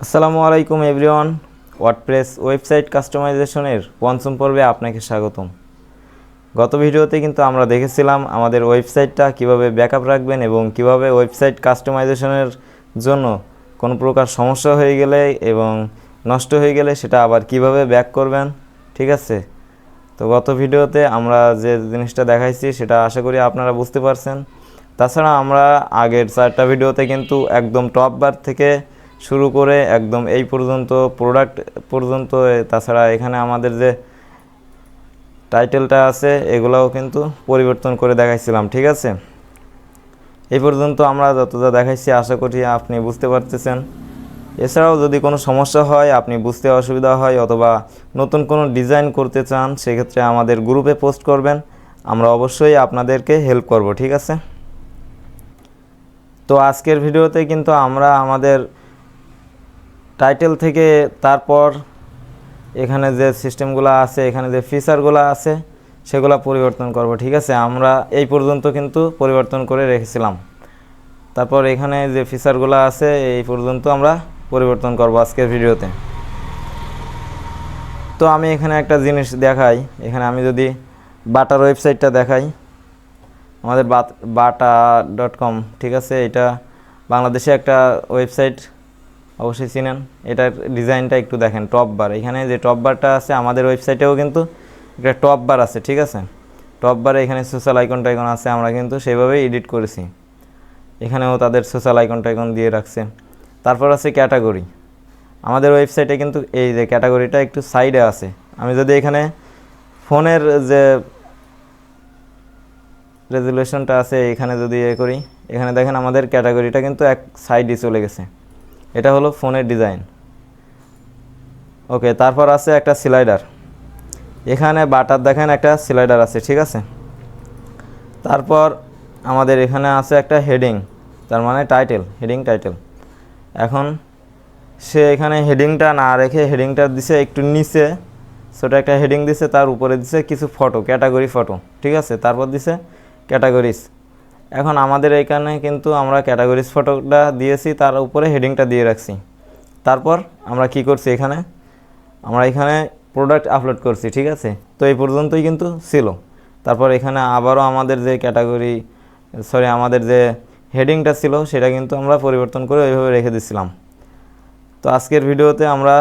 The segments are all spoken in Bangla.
আসসালামু আলাইকুম এভরিওয়ান। ওয়ার্ডপ্রেস ওয়েবসাইট কাস্টমাইজেশনের পঞ্চম পর্বে আপনাকে স্বাগতম। গত ভিডিওতে কিন্তু আমরা দেখেছিলাম আমাদের ওয়েবসাইটটা কিভাবে ব্যাকআপ রাখবেন এবং কিভাবে ওয়েবসাইট কাস্টমাইজেশনের জন্য কোনো প্রকার সমস্যা হয়ে গেলে এবং নষ্ট হয়ে গেলে সেটা আবার কিভাবে ব্যাক করবেন। ঠিক আছে, তো গত ভিডিওতে আমরা যে জিনিসটা দেখাইছি সেটা আশা করি আপনারা বুঝতে পারছেন। তাছাড়া আমরা আগের 4টা ভিডিওতে কিন্তু একদম টপ বার থেকে শুরু করে একদম এই পর্যন্ত প্রোডাক্ট পর্যন্ত, তাছাড়া এখানে আমাদের যে টাইটেলটা আছে এগুলাও কিন্তু পরিবর্তন করে দেখাইছিলাম। ঠিক আছে, এই পর্যন্ত আমরা যত যা দেখাইছি আশা করি আপনি বুঝতে পারতেছেন। এছাড়াও যদি কোনো সমস্যা হয়, আপনি বুঝতে অসুবিধা হয় অথবা নতুন কোনো ডিজাইন করতে চান, সেক্ষেত্রে আমাদের গ্রুপে পোস্ট করবেন, আমরা অবশ্যই আপনাদেরকে হেল্প করব। ঠিক আছে, তো আজকের ভিডিওতে কিন্তু আমরা আমাদের টাইটেল থেকে তারপর এখানে যে সিস্টেমগুলো আছে, এখানে যে ফিচারগুলো আছে সেগুলো পরিবর্তন করব। ঠিক আছে, আমরা এই পর্যন্ত কিন্তু পরিবর্তন করে রেখেছিলাম। তারপর এখানে যে ফিচারগুলো আছে এই পর্যন্ত আমরা পরিবর্তন করব আজকের ভিডিওতে। তো আমি এখানে একটা জিনিস দেখাই, এখানে আমি যদি বাটার ওয়েবসাইটটা দেখাই, আমাদের bata.com। ঠিক আছে, এটা বাংলাদেশে একটা ওয়েবসাইট, অবশ্যই চিনেন। এটার ডিজাইনটা একটু দেখেন, টপ বার। এখানে যে টপ বারটা আছে আমাদের ওয়েবসাইটেও কিন্তু একটা টপ বার আছে। ঠিক আছে, টপ বারে এখানে সোশ্যাল আইকন টাইকন আছে, আমরা কিন্তু সেইভাবেই এডিট করেছি। এখানেও তাদের সোশ্যাল আইকন টাইকন দিয়ে রাখছে। তারপর আছে ক্যাটাগরি। আমাদের ওয়েবসাইটে কিন্তু এই যে ক্যাটাগরিটা একটু সাইডে আছে। আমি যদি এখানে ফোনের যে রেজুলেশনটা আছে এখানে যদি করি, এখানে দেখেন আমাদের ক্যাটাগরিটা কিন্তু এক সাইডে চলে গেছে। এটা হলো ফোনের ডিজাইন। ওকে, তারপর আছে একটা স্লাইডার। এখানে বাটার দেখেন একটা স্লাইডার আছে। ঠিক আছে, তারপর আমাদের এখানে আছে একটা হেডিং, তার মানে টাইটেল, হেডিং টাইটেল। এখন সে এখানে হেডিংটা না রেখে হেডিংটা দিছে একটু নিচে, ছোট একটা হেডিং দিছে, তার উপরে দিছে কিছু ফটো, ক্যাটাগরি ফটো। ঠিক আছে, তারপর দিছে ক্যাটাগরিজ। এখন আমাদের এখানে কিন্তু আমরা ক্যাটাগরিজ ফটোটা দিয়েছি, তার উপরে হেডিংটা দিয়ে রাখছি। তারপর আমরা কি করছি, আমরা এখানে প্রোডাক্ট আপলোড করছি। ঠিক আছে, তো এই পর্যন্তই কিন্তু ছিল। তারপর এখানে আবারও আমাদের যে আমাদের যে হেডিংটা ছিল সেটা কিন্তু আমরা পরিবর্তন করে ওইভাবে রেখে দিচ্ছিলাম। তো আজকের ভিডিওতে আমরা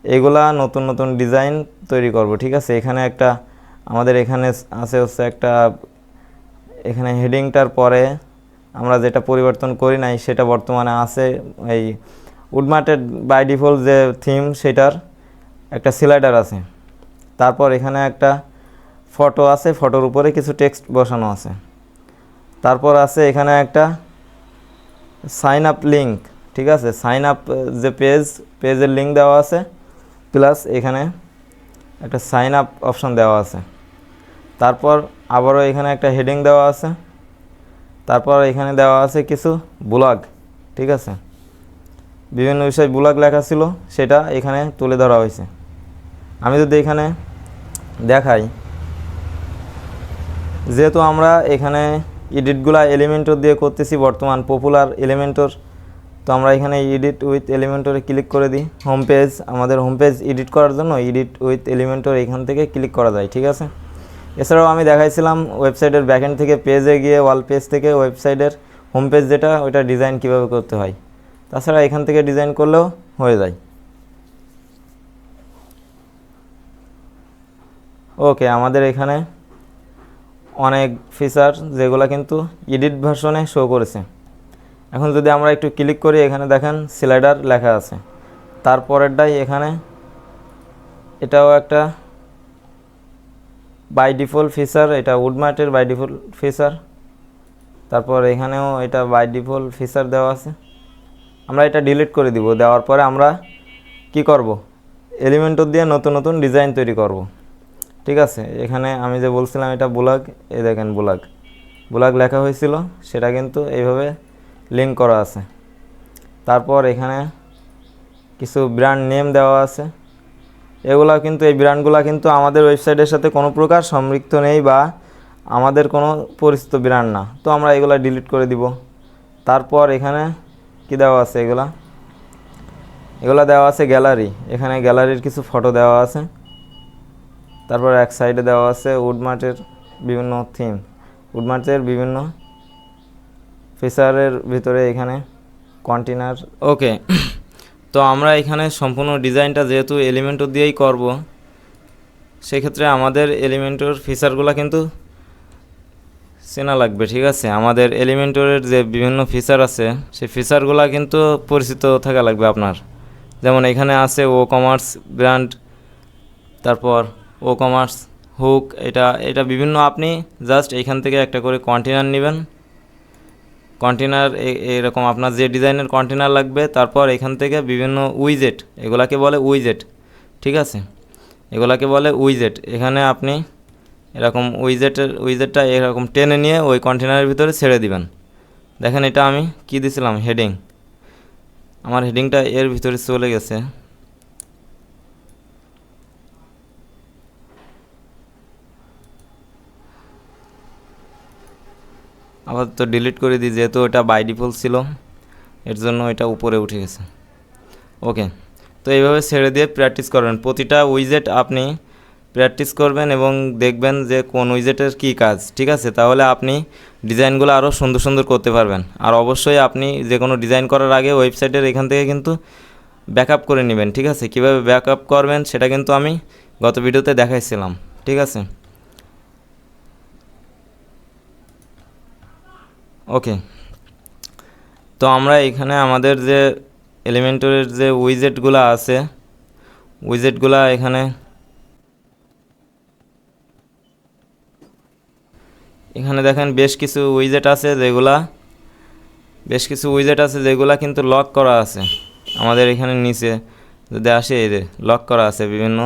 এগুলা নতুন নতুন ডিজাইন তৈরি করব। ঠিক আছে, এখানে একটা আমাদের এখানে আছে হচ্ছে একটা, এখানে হেডিংটার পরে আমরা যেটা পরিবর্তন করি নাই সেটা বর্তমানে আছে এই উডমার্টেড বাই ডিফল্ট যে থিম, সেটার একটা স্লাইডার আছে। তারপর এখানে একটা ফটো আছে, ফটোর উপরে কিছু টেক্সট বসানো আছে। তারপর আছে এখানে একটা সাইন আপ লিঙ্ক। ঠিক আছে, সাইন আপ যে পেজের লিঙ্ক দেওয়া আছে, প্লাস এখানে একটা সাইন আপ অপশন দেওয়া আছে। তারপর আবারও এখানে একটা হেডিং দেওয়া আছে। তারপর এখানে দেওয়া আছে কিছু ব্লগ। ঠিক আছে, বিভিন্ন বিষয় ব্লগ লেখা ছিল, সেটা এখানে তুলে ধরা হয়েছে। আমি যদি এখানে দেখাই, যেহেতু আমরা এখানে এডিটগুলা এলিমেন্টর দিয়ে করতেছি, বর্তমান পপুলার এলিমেন্টর, তো আমরা এখানে এডিট উইথ এলিমেন্টরে ক্লিক করে দিই। হোম পেজ, আমাদের হোম পেজ এডিট করার জন্য এডিট উইথ এলিমেন্টর এখান থেকে ক্লিক করা যায়। ঠিক আছে, এছাড়াও আমি দেখাইছিলাম ওয়েবসাইটের ব্যাকএন্ড থেকে পেজে গিয়ে ওয়াল পেজ থেকে ওয়েবসাইটের হোম পেজ যেটা, ওইটা ডিজাইন কীভাবে করতে হয়। তাছাড়া এখান থেকে ডিজাইন করলেও হয়ে যায়। ওকে, আমাদের এখানে অনেক ফিচার যেগুলো কিন্তু এডিট ভার্সনে শো করেছে। এখন যদি আমরা একটু ক্লিক করি, এখানে দেখেন স্লাইডার লেখা আছে। তারপরেরটাই এখানে এটাও একটা বাই ডিফল্ট ফিচার, এটা উডমার্টের বাই ডিফল্ট ফিচার। তারপর এখানেও এটা বাই ডিফল্ট ফিচার দেওয়া আছে। আমরা এটা ডিলিট করে দিব। দেওয়ার পরে আমরা কি করব, এলিমেন্টর দিয়ে নতুন নতুন ডিজাইন তৈরি করব। ঠিক আছে, এখানে আমি যে বলছিলাম এটা ব্লগ, এই দেখেন ব্লগ লেখা হয়েছিল, সেটা কিন্তু এইভাবে লিঙ্ক করা আছে। তারপর এখানে কিছু ব্র্যান্ড নেম দেওয়া আছে। এগুলা কিন্তু, এই ব্র্যান্ডগুলো কিন্তু আমাদের ওয়েবসাইটের সাথে কোনো প্রকার সম্পৃক্ত নেই বা আমাদের কোনো পরিচিত ব্র্যান্ড না, তো আমরা এগুলা ডিলিট করে দিব। তারপর এখানে কি দেওয়া আছে, এগুলা এগুলো দেওয়া আছে গ্যালারি, এখানে গ্যালারির কিছু ফটো দেওয়া আছে। তারপর এক সাইডে দেওয়া আছে উডমার্টের বিভিন্ন থিম, উডমার্টের বিভিন্ন ফিচারের ভিতরে এখানে কন্টেনার। ওকে, তো আমরা এখানে সম্পূর্ণ ডিজাইনটা যেহেতু এলিমেন্টর দিয়েই করব, সেক্ষেত্রে আমাদের এলিমেন্টর ফিচারগুলো কিন্তু চেনা লাগবে। ঠিক আছে, আমাদের এলিমেন্টরের যে বিভিন্ন ফিচার আছে সেই ফিচারগুলো কিন্তু পরিচিত থাকা লাগবে আপনার। যেমন এখানে আছে ও কমার্স ব্র্যান্ড, তারপর ও কমার্স হুক, এটা বিভিন্ন আপনি জাস্ট এইখান থেকে একটা করে কন্টেনার নেবেন। কন্টেনার এরকম আপনার যে ডিজাইনের কন্টেনার লাগবে, তারপর এখান থেকে বিভিন্ন উইজেট, এগুলাকে বলে উইজেট। ঠিক আছে, এগুলাকে বলে উইজেট। এখানে আপনি এরকম উইজেটটা এরকম টেনে নিয়ে ওই কন্টেনারের ভিতরে ছেড়ে দিবেন। দেখেন এটা আমি কি দিছিলাম, হেডিং, আমার হেডিংটা এর ভিতরে চলে গেছে। আবার তো ডিলিট করে দিই, যেহেতু এটা বাই ডিফল্ট ছিল, এর জন্য এটা উপরে উঠে গেছে। ওকে, তো এইভাবে ছেড়ে দিয়ে প্র্যাকটিস করবেন। প্রতিটা উইজেট আপনি প্র্যাকটিস করবেন এবং দেখবেন যে কোন উইজেটের কী কাজ। ঠিক আছে, তাহলে আপনি ডিজাইনগুলো আরও সুন্দর সুন্দর করতে পারবেন। আর অবশ্যই আপনি যে কোনো ডিজাইন করার আগে ওয়েবসাইটের এখান থেকে কিন্তু ব্যাকআপ করে নেবেন। ঠিক আছে, কীভাবে ব্যাকআপ করবেন সেটা কিন্তু আমি গত ভিডিওতে দেখাইছিলাম। ঠিক আছে, ওকে, তো আমরা এখানে আমাদের যে এলিমেন্টরের যে উইজেটগুলো আছে, উইজেটগুলো এখানে দেখেন বেশ কিছু উইজেট আছে যেগুলা কিন্তু লক করা আছে। আমাদের এখানে নিচে যদি আসে, এই যে লক করা আছে বিভিন্ন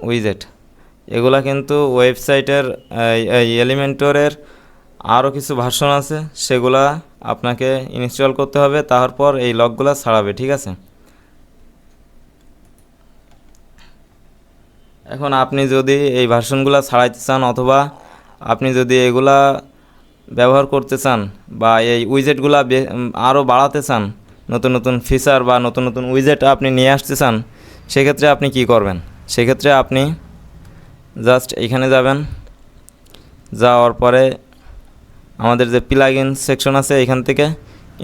উইজেট। এগুলা কিন্তু ওয়েবসাইটের এলিমেন্টরের আরও কিছু ভার্সন আছে, সেগুলা আপনাকে ইনস্টল করতে হবে, তারপর এই লকগুলা ছাড়াবে। ঠিক আছে, এখন আপনি যদি এই ভার্সনগুলো ছাড়াইতে চান, অথবা আপনি যদি এগুলা ব্যবহার করতে চান, বা এই উইজেটগুলা আরও বাড়াতে চান, নতুন নতুন ফিচার বা নতুন নতুন উইজেট আপনি নিয়ে আসতে চান, সেক্ষেত্রে আপনি কি করবেন? সেক্ষেত্রে আপনি জাস্ট এখানে যাবেন, যাওয়ার পরে আমাদের যে প্লাগইন সেকশন আছে, এখান থেকে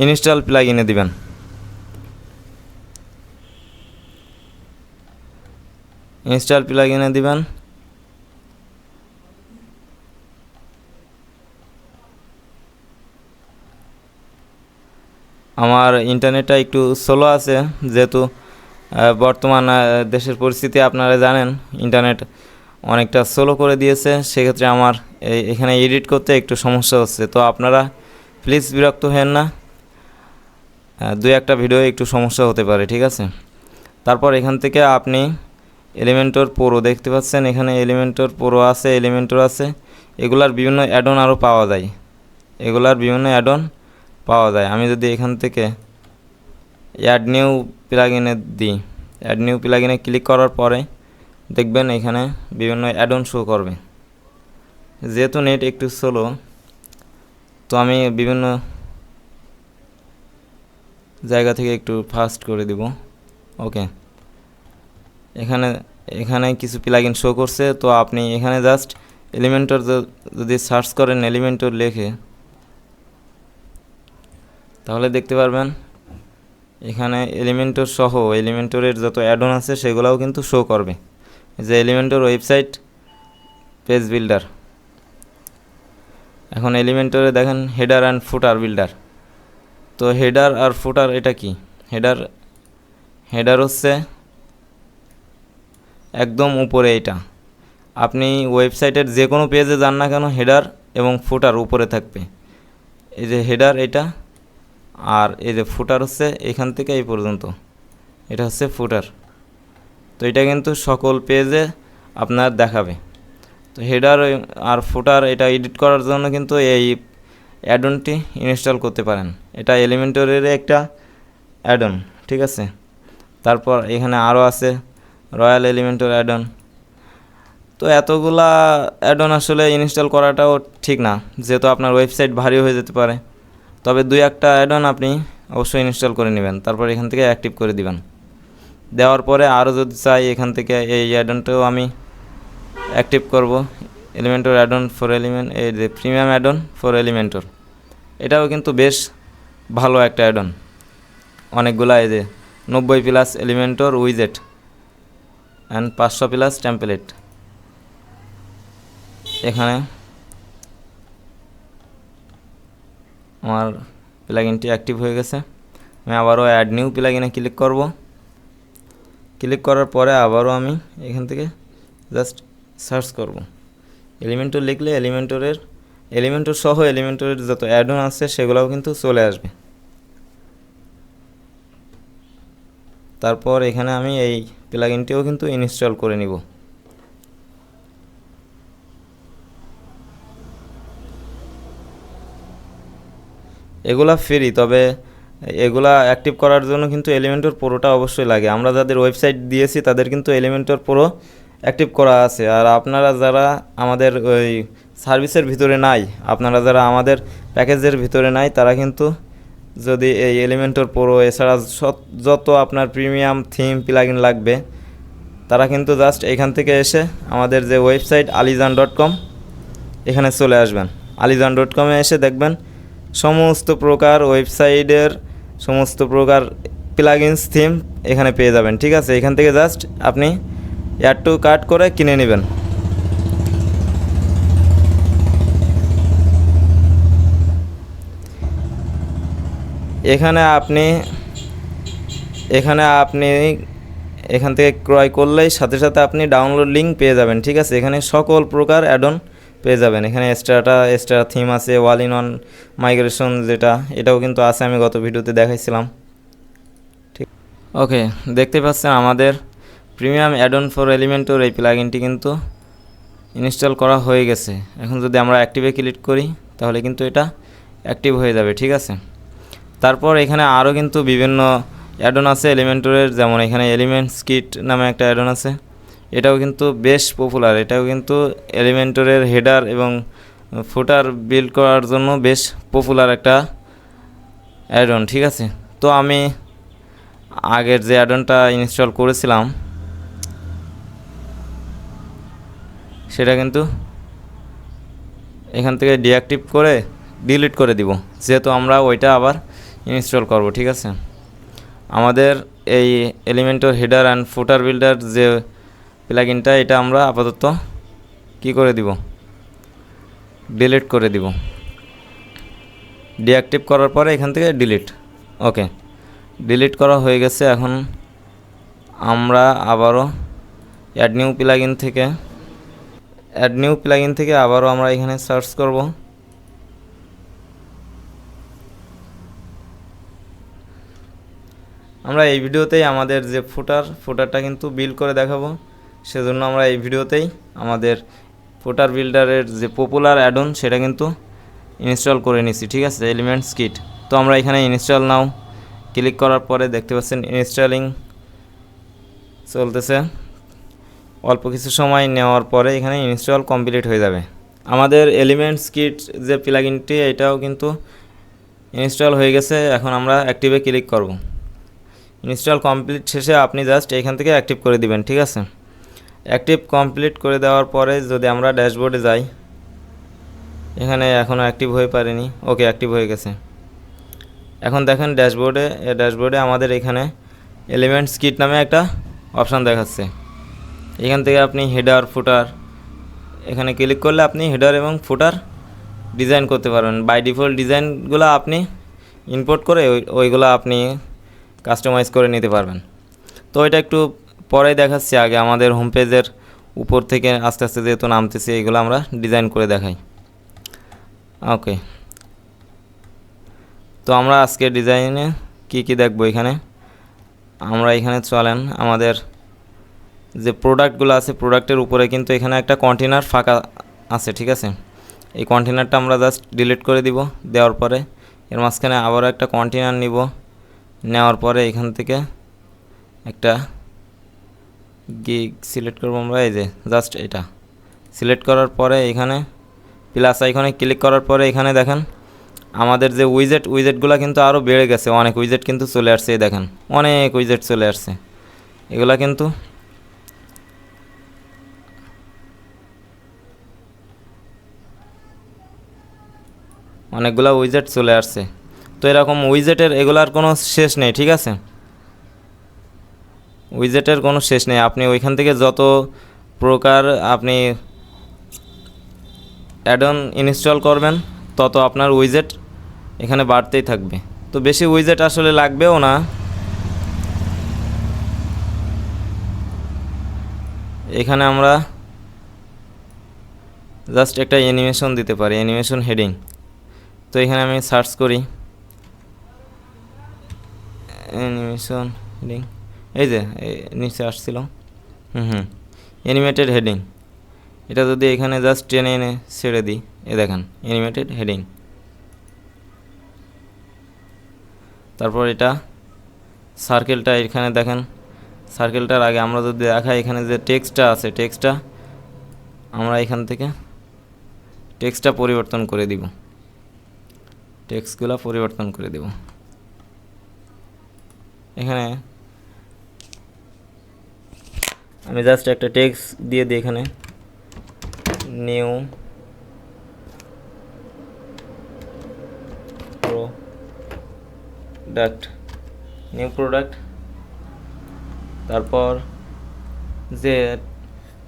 ইনস্টল প্লাগইনে দিবেন। ইনস্টল প্লাগইনে দিবেন। আমার ইন্টারনেটটা একটু স্লো আছে, যেহেতু বর্তমান দেশের পরিস্থিতি আপনারা জানেন, ইন্টারনেট অনেকটা স্লো করে দিয়েছে। সেক্ষেত্রে আমার এখানে এডিট করতে একটু সমস্যা হচ্ছে। তো আপনারা প্লিজ বিরক্ত হেন না, দুই একটা ভিডিও একটু সমস্যা হতে পারে। ঠিক আছে, তারপর এখান থেকে আপনি এলিমেন্টর প্রো দেখতে পাচ্ছেন, এখানে এলিমেন্টর প্রো আছে, এলিমেন্টর আছে, এগুলার বিভিন্ন অ্যাডন আরও পাওয়া যায়, আমি যদি এখান থেকে অ্যাড নিউ প্লাগইনে দিই, অ্যাড নিউ প্লাগইনে ক্লিক করার পরে দেখবেন এখানে বিভিন্ন অ্যাডন শো করবে। যেহেতু নেট একটু স্লো, তো আমি বিভিন্ন জায়গা থেকে একটু ফাস্ট করে দিব। ওকে, এখানে কিছু প্লাগইন শো করছে। তো আপনি এখানে জাস্ট এলিমেন্টর যদি সার্চ করেন, এলিমেন্টর লেখে, তাহলে দেখতে পারবেন এখানে এলিমেন্টর সহ এলিমেন্টরের যত অ্যাডন আছে সেগুলোও কিন্তু শো করবে। যে এলিমেন্টর ওয়েবসাইট পেজ বিল্ডার, এখন এলিমেন্টরে দেখেন হেডার অ্যান্ড ফুটার বিল্ডার। তো হেডার আর ফুটার এটা কি? হেডার হচ্ছে একদম উপরে, এটা আপনি ওয়েবসাইটের যে কোনো পেজে যান না কেন, হেডার এবং ফুটার উপরে থাকবে। এই যে হেডার এটা, আর এই যে ফুটার হচ্ছে এখান থেকে এই পর্যন্ত, এটা হচ্ছে ফুটার। তো এটা কিন্তু সকল পেজে আপনার দেখাবে। তো হেডার আর ফুটার এটা এডিট করার জন্য কিন্তু এই অ্যাডনটি ইনস্টল করতে পারেন। এটা এলিমেন্টরের একটা অ্যাডন। ঠিক আছে, তারপর এখানে আরও আছে রয়্যাল এলিমেন্টর অ্যাডন। তো এতগুলা অ্যাডন আসলে ইনস্টল করাটাও ঠিক না, যেহেতু আপনার ওয়েবসাইট ভারী হয়ে যেতে পারে। তবে দুই একটা অ্যাডন আপনি অবশ্যই ইনস্টল করে নেবেন। তারপর এখান থেকে অ্যাক্টিভ করে দিবেন। দেওয়ার পরে আরও যদি চাই এখান থেকে এই অ্যাডনটাও আমি অ্যাক্টিভ করব। এলিমেন্টর অ্যাডন ফর এলিমেন্ট, এই যে প্রিমিয়াম অ্যাডন ফর এলিমেন্টর, এটাও কিন্তু বেশ ভালো একটা অ্যাডন। অনেকগুলো এই যে 90 প্লাস এলিমেন্টর উইজেট অ্যান্ড 500 প্লাস টেমপ্লেট। এখানে আমার প্লাগইনটি অ্যাক্টিভ হয়ে গেছে। আমি আবারও অ্যাড নিউ প্লাগইনে ক্লিক করব। ক্লিক করার পরে আবারও আমি এখান থেকে জাস্ট সার্চ করব। এলিমেন্টর লিখলে এলিমেন্টর সহ এলিমেন্টরের যত অ্যাডন আছে সেগুলোও কিন্তু চলে আসবে। তারপর এখানে আমি এই প্লাগইনটিও কিন্তু ইনস্টল করে নিব। এগুলা ফ্রি, তবে এগুলা অ্যাক্টিভ করার জন্য কিন্তু এলিমেন্টর প্রোটা অবশ্যই লাগে। আমরা যাদের ওয়েবসাইট দিয়েছি তাদের কিন্তু এলিমেন্টর প্রো অ্যাক্টিভ করা আছে। আর আপনারা যারা আমাদের ওই সার্ভিসের ভিতরে নাই, আপনারা যারা আমাদের প্যাকেজের ভিতরে নাই, তারা কিন্তু যদি এই এলিমেন্টর প্রো এছাড়া যত আপনার প্রিমিয়াম থিম প্লাগইন লাগবে, তারা কিন্তু জাস্ট এখান থেকে এসে আমাদের যে ওয়েবসাইট alijan.com এখানে চলে আসবেন। alijan.com-এ এসে দেখবেন সমস্ত প্রকার ওয়েবসাইটের সমস্ত প্রকার প্লাগইনস থিম এখানে পেয়ে যাবেন। ঠিক আছে, এখান থেকে জাস্ট আপনি অ্যাড টু কার্ট করে কিনে নেবেন। এখানে আপনি এখান থেকে ক্রয় করলেই সাথে সাথে আপনি ডাউনলোড লিঙ্ক পেয়ে যাবেন। ঠিক আছে, এখানে সকল প্রকার অ্যাডন পেয়ে যাবেন। এখানে এক্সট্রা থিম আছে, ওয়াল ইন ওয়ান মাইগ্রেশন, এটাও কিন্তু আছে, আমি গত ভিডিওতে দেখাইছিলাম। ঠিক, ওকে, দেখতে পাচ্ছেন আমাদের প্রিমিয়াম অ্যাডন ফর এলিমেন্টর এই প্লাগইনটি কিন্তু ইনস্টল করা হয়ে গেছে। এখন যদি আমরা অ্যাক্টিভে ক্লিক করি তাহলে কিন্তু এটা অ্যাক্টিভ হয়ে যাবে। ঠিক আছে, তারপর এখানে আরও কিন্তু বিভিন্ন অ্যাডন আছে এলিমেন্টরের, যেমন এখানে এলিমেন্টস কিট নামে একটা অ্যাডন আছে। এটাও কিন্তু বেশ পপুলার। এটাও কিন্তু এলিমেন্টরের হেডার এবং ফুটার বিল্ড করার জন্য বেশ পপুলার একটা অ্যাডন। ঠিক আছে, তো আমি আগের যে অ্যাডনটা ইনস্টল করেছিলাম সেটা কিন্তু এখান থেকে ডিঅ্যাক্টিভ করে ডিলিট করে দিব, যেহেতু আমরা ওইটা আবার ইনস্টল করব। ঠিক আছে, আমাদের এই Elementor header and footer builder যে প্লাগইনটা, এটা আমরা আপাতত কি করে দিব, ডিলিট করে দিব। ডিঅ্যাক্টিভ করার পরে এখান থেকে ডিলিট। ওকে, ডিলিট করা হয়ে গেছে। এখন আমরা আবারও অ্যাড নিউ প্লাগইন থেকে আবারও আমরা এখানে সার্চ করব। আমরা এই ভিডিওতেই আমাদের যে ফুটারটা কিন্তু বিল্ড করে দেখাবো, সেজন্য আমরা এই ভিডিওতেই আমাদের ফুটার বিল্ডারের যে পপুলার অ্যাডন সেটা কিন্তু ইনস্টল করে নিছি। ঠিক আছে, এলিমেন্টস কিট। তো আমরা এখানে ইনস্টল নাও ক্লিক করার পরে দেখতে পাচ্ছেন ইনস্টলিং চলতেছে। অল্প কিছু সময় নেওয়ার পরে এখানে ইনস্টল কমপ্লিট হয়ে যাবে। আমাদের এলিমেন্টস কিট যে প্লাগইনটি, এটাও কিন্তু ইনস্টল হয়ে গেছে। এখন আমরা অ্যাক্টিভে ক্লিক করব। ইনস্টল কমপ্লিট শেষে আপনি জাস্ট এখান থেকে অ্যাক্টিভ করে দিবেন। ঠিক আছে, অ্যাক্টিভ কমপ্লিট করে দেওয়ার পরে যদি আমরা ড্যাশবোর্ডে যাই, এখানে এখনও অ্যাক্টিভ হয়ে পারেনি। ওকে, অ্যাক্টিভ হয়ে গেছে। এখন দেখেন ড্যাশবোর্ডে আমাদের এখানে এলিমেন্টস কিট নামে একটা অপশান দেখাচ্ছে। এখান থেকে আপনি হেডার ফুটার এখানে ক্লিক করলে আপনি হেডার এবং ফুটার ডিজাইন করতে পারবেন। বাই ডিফল্ট ডিজাইনগুলো আপনি ইম্পোর্ট করে ওইগুলো আপনি কাস্টমাইজ করে নিতে পারবেন। তো এটা একটু পরে দেখাচ্ছি, আগে আমাদের হোম পেজের উপর থেকে আস্তে আস্তে যেহেতু নামতেছে, এইগুলো আমরা ডিজাইন করে দেখাই। ওকে, তো আমরা আজকে ডিজাইনে কি দেখব, আমরা এখানে চলেন আমাদের যে প্রোডাক্টগুলো আছে, প্রোডাক্টের উপরে কিন্তু এখানে একটা কন্টেনার ফাঁকা আছে। ঠিক আছে, এই কন্টেনারটা আমরা জাস্ট ডিলিট করে দিব। দেওয়ার পরে এর মাঝখানে আবারও একটা কন্টেনার নিব। নেওয়ার পরে এখান থেকে একটা গিগ সিলেক্ট করব আমরা। এই যে জাস্ট এটা সিলেক্ট করার পরে এখানে প্লাস আইকনে ক্লিক করার পরে এখানে দেখেন আমাদের যে উইজেটগুলো কিন্তু আরও বেড়ে গেছে, অনেক উইজেট কিন্তু চলে আসছে, এই দেখেন অনেক উইজেট চলে আসছে। এগুলা কিন্তু অনেকগুলা উইজেট চলে আসছে। তো এরকম উইজেটের এগুলার কোনো শেষ নেই, ঠিক আছে, উইজেটের কোনো শেষ নেই। আপনি ওইখান থেকে যত প্রকার আপনি অ্যাড অন ইনস্টল করবেন তত আপনার উইজেট এখানে বাড়তেই থাকবে। তো বেশি উইজেট আসলে লাগবেও না। এখানে আমরা জাস্ট একটা অ্যানিমেশন দিতে পারি, অ্যানিমেশন হেডিং। তো এখানে আমি সার্চ করি অ্যানিমেশন হেডিং, এই যে নিচে আসছিল অ্যানিমেটেড হেডিং। এটা যদি এখানে জাস্ট টেনে এনে ছেড়ে দিই, এ দেখেন অ্যানিমেটেড হেডিং। তারপর এটা সার্কেলটা এখানে দেখেন, সার্কেলটার আগে আমরা যদি দেখাই এখানে যে টেক্সটটা আছে, টেক্সটটা আমরা এখান থেকে টেক্সটটা পরিবর্তন করে দিব, টেক্সটগুলো পরিবর্তন করে দেব। এখানে আমি জাস্ট একটা টেক্সট দিয়ে দিই, এখানে নিউ প্রোডাক্ট, তারপর যে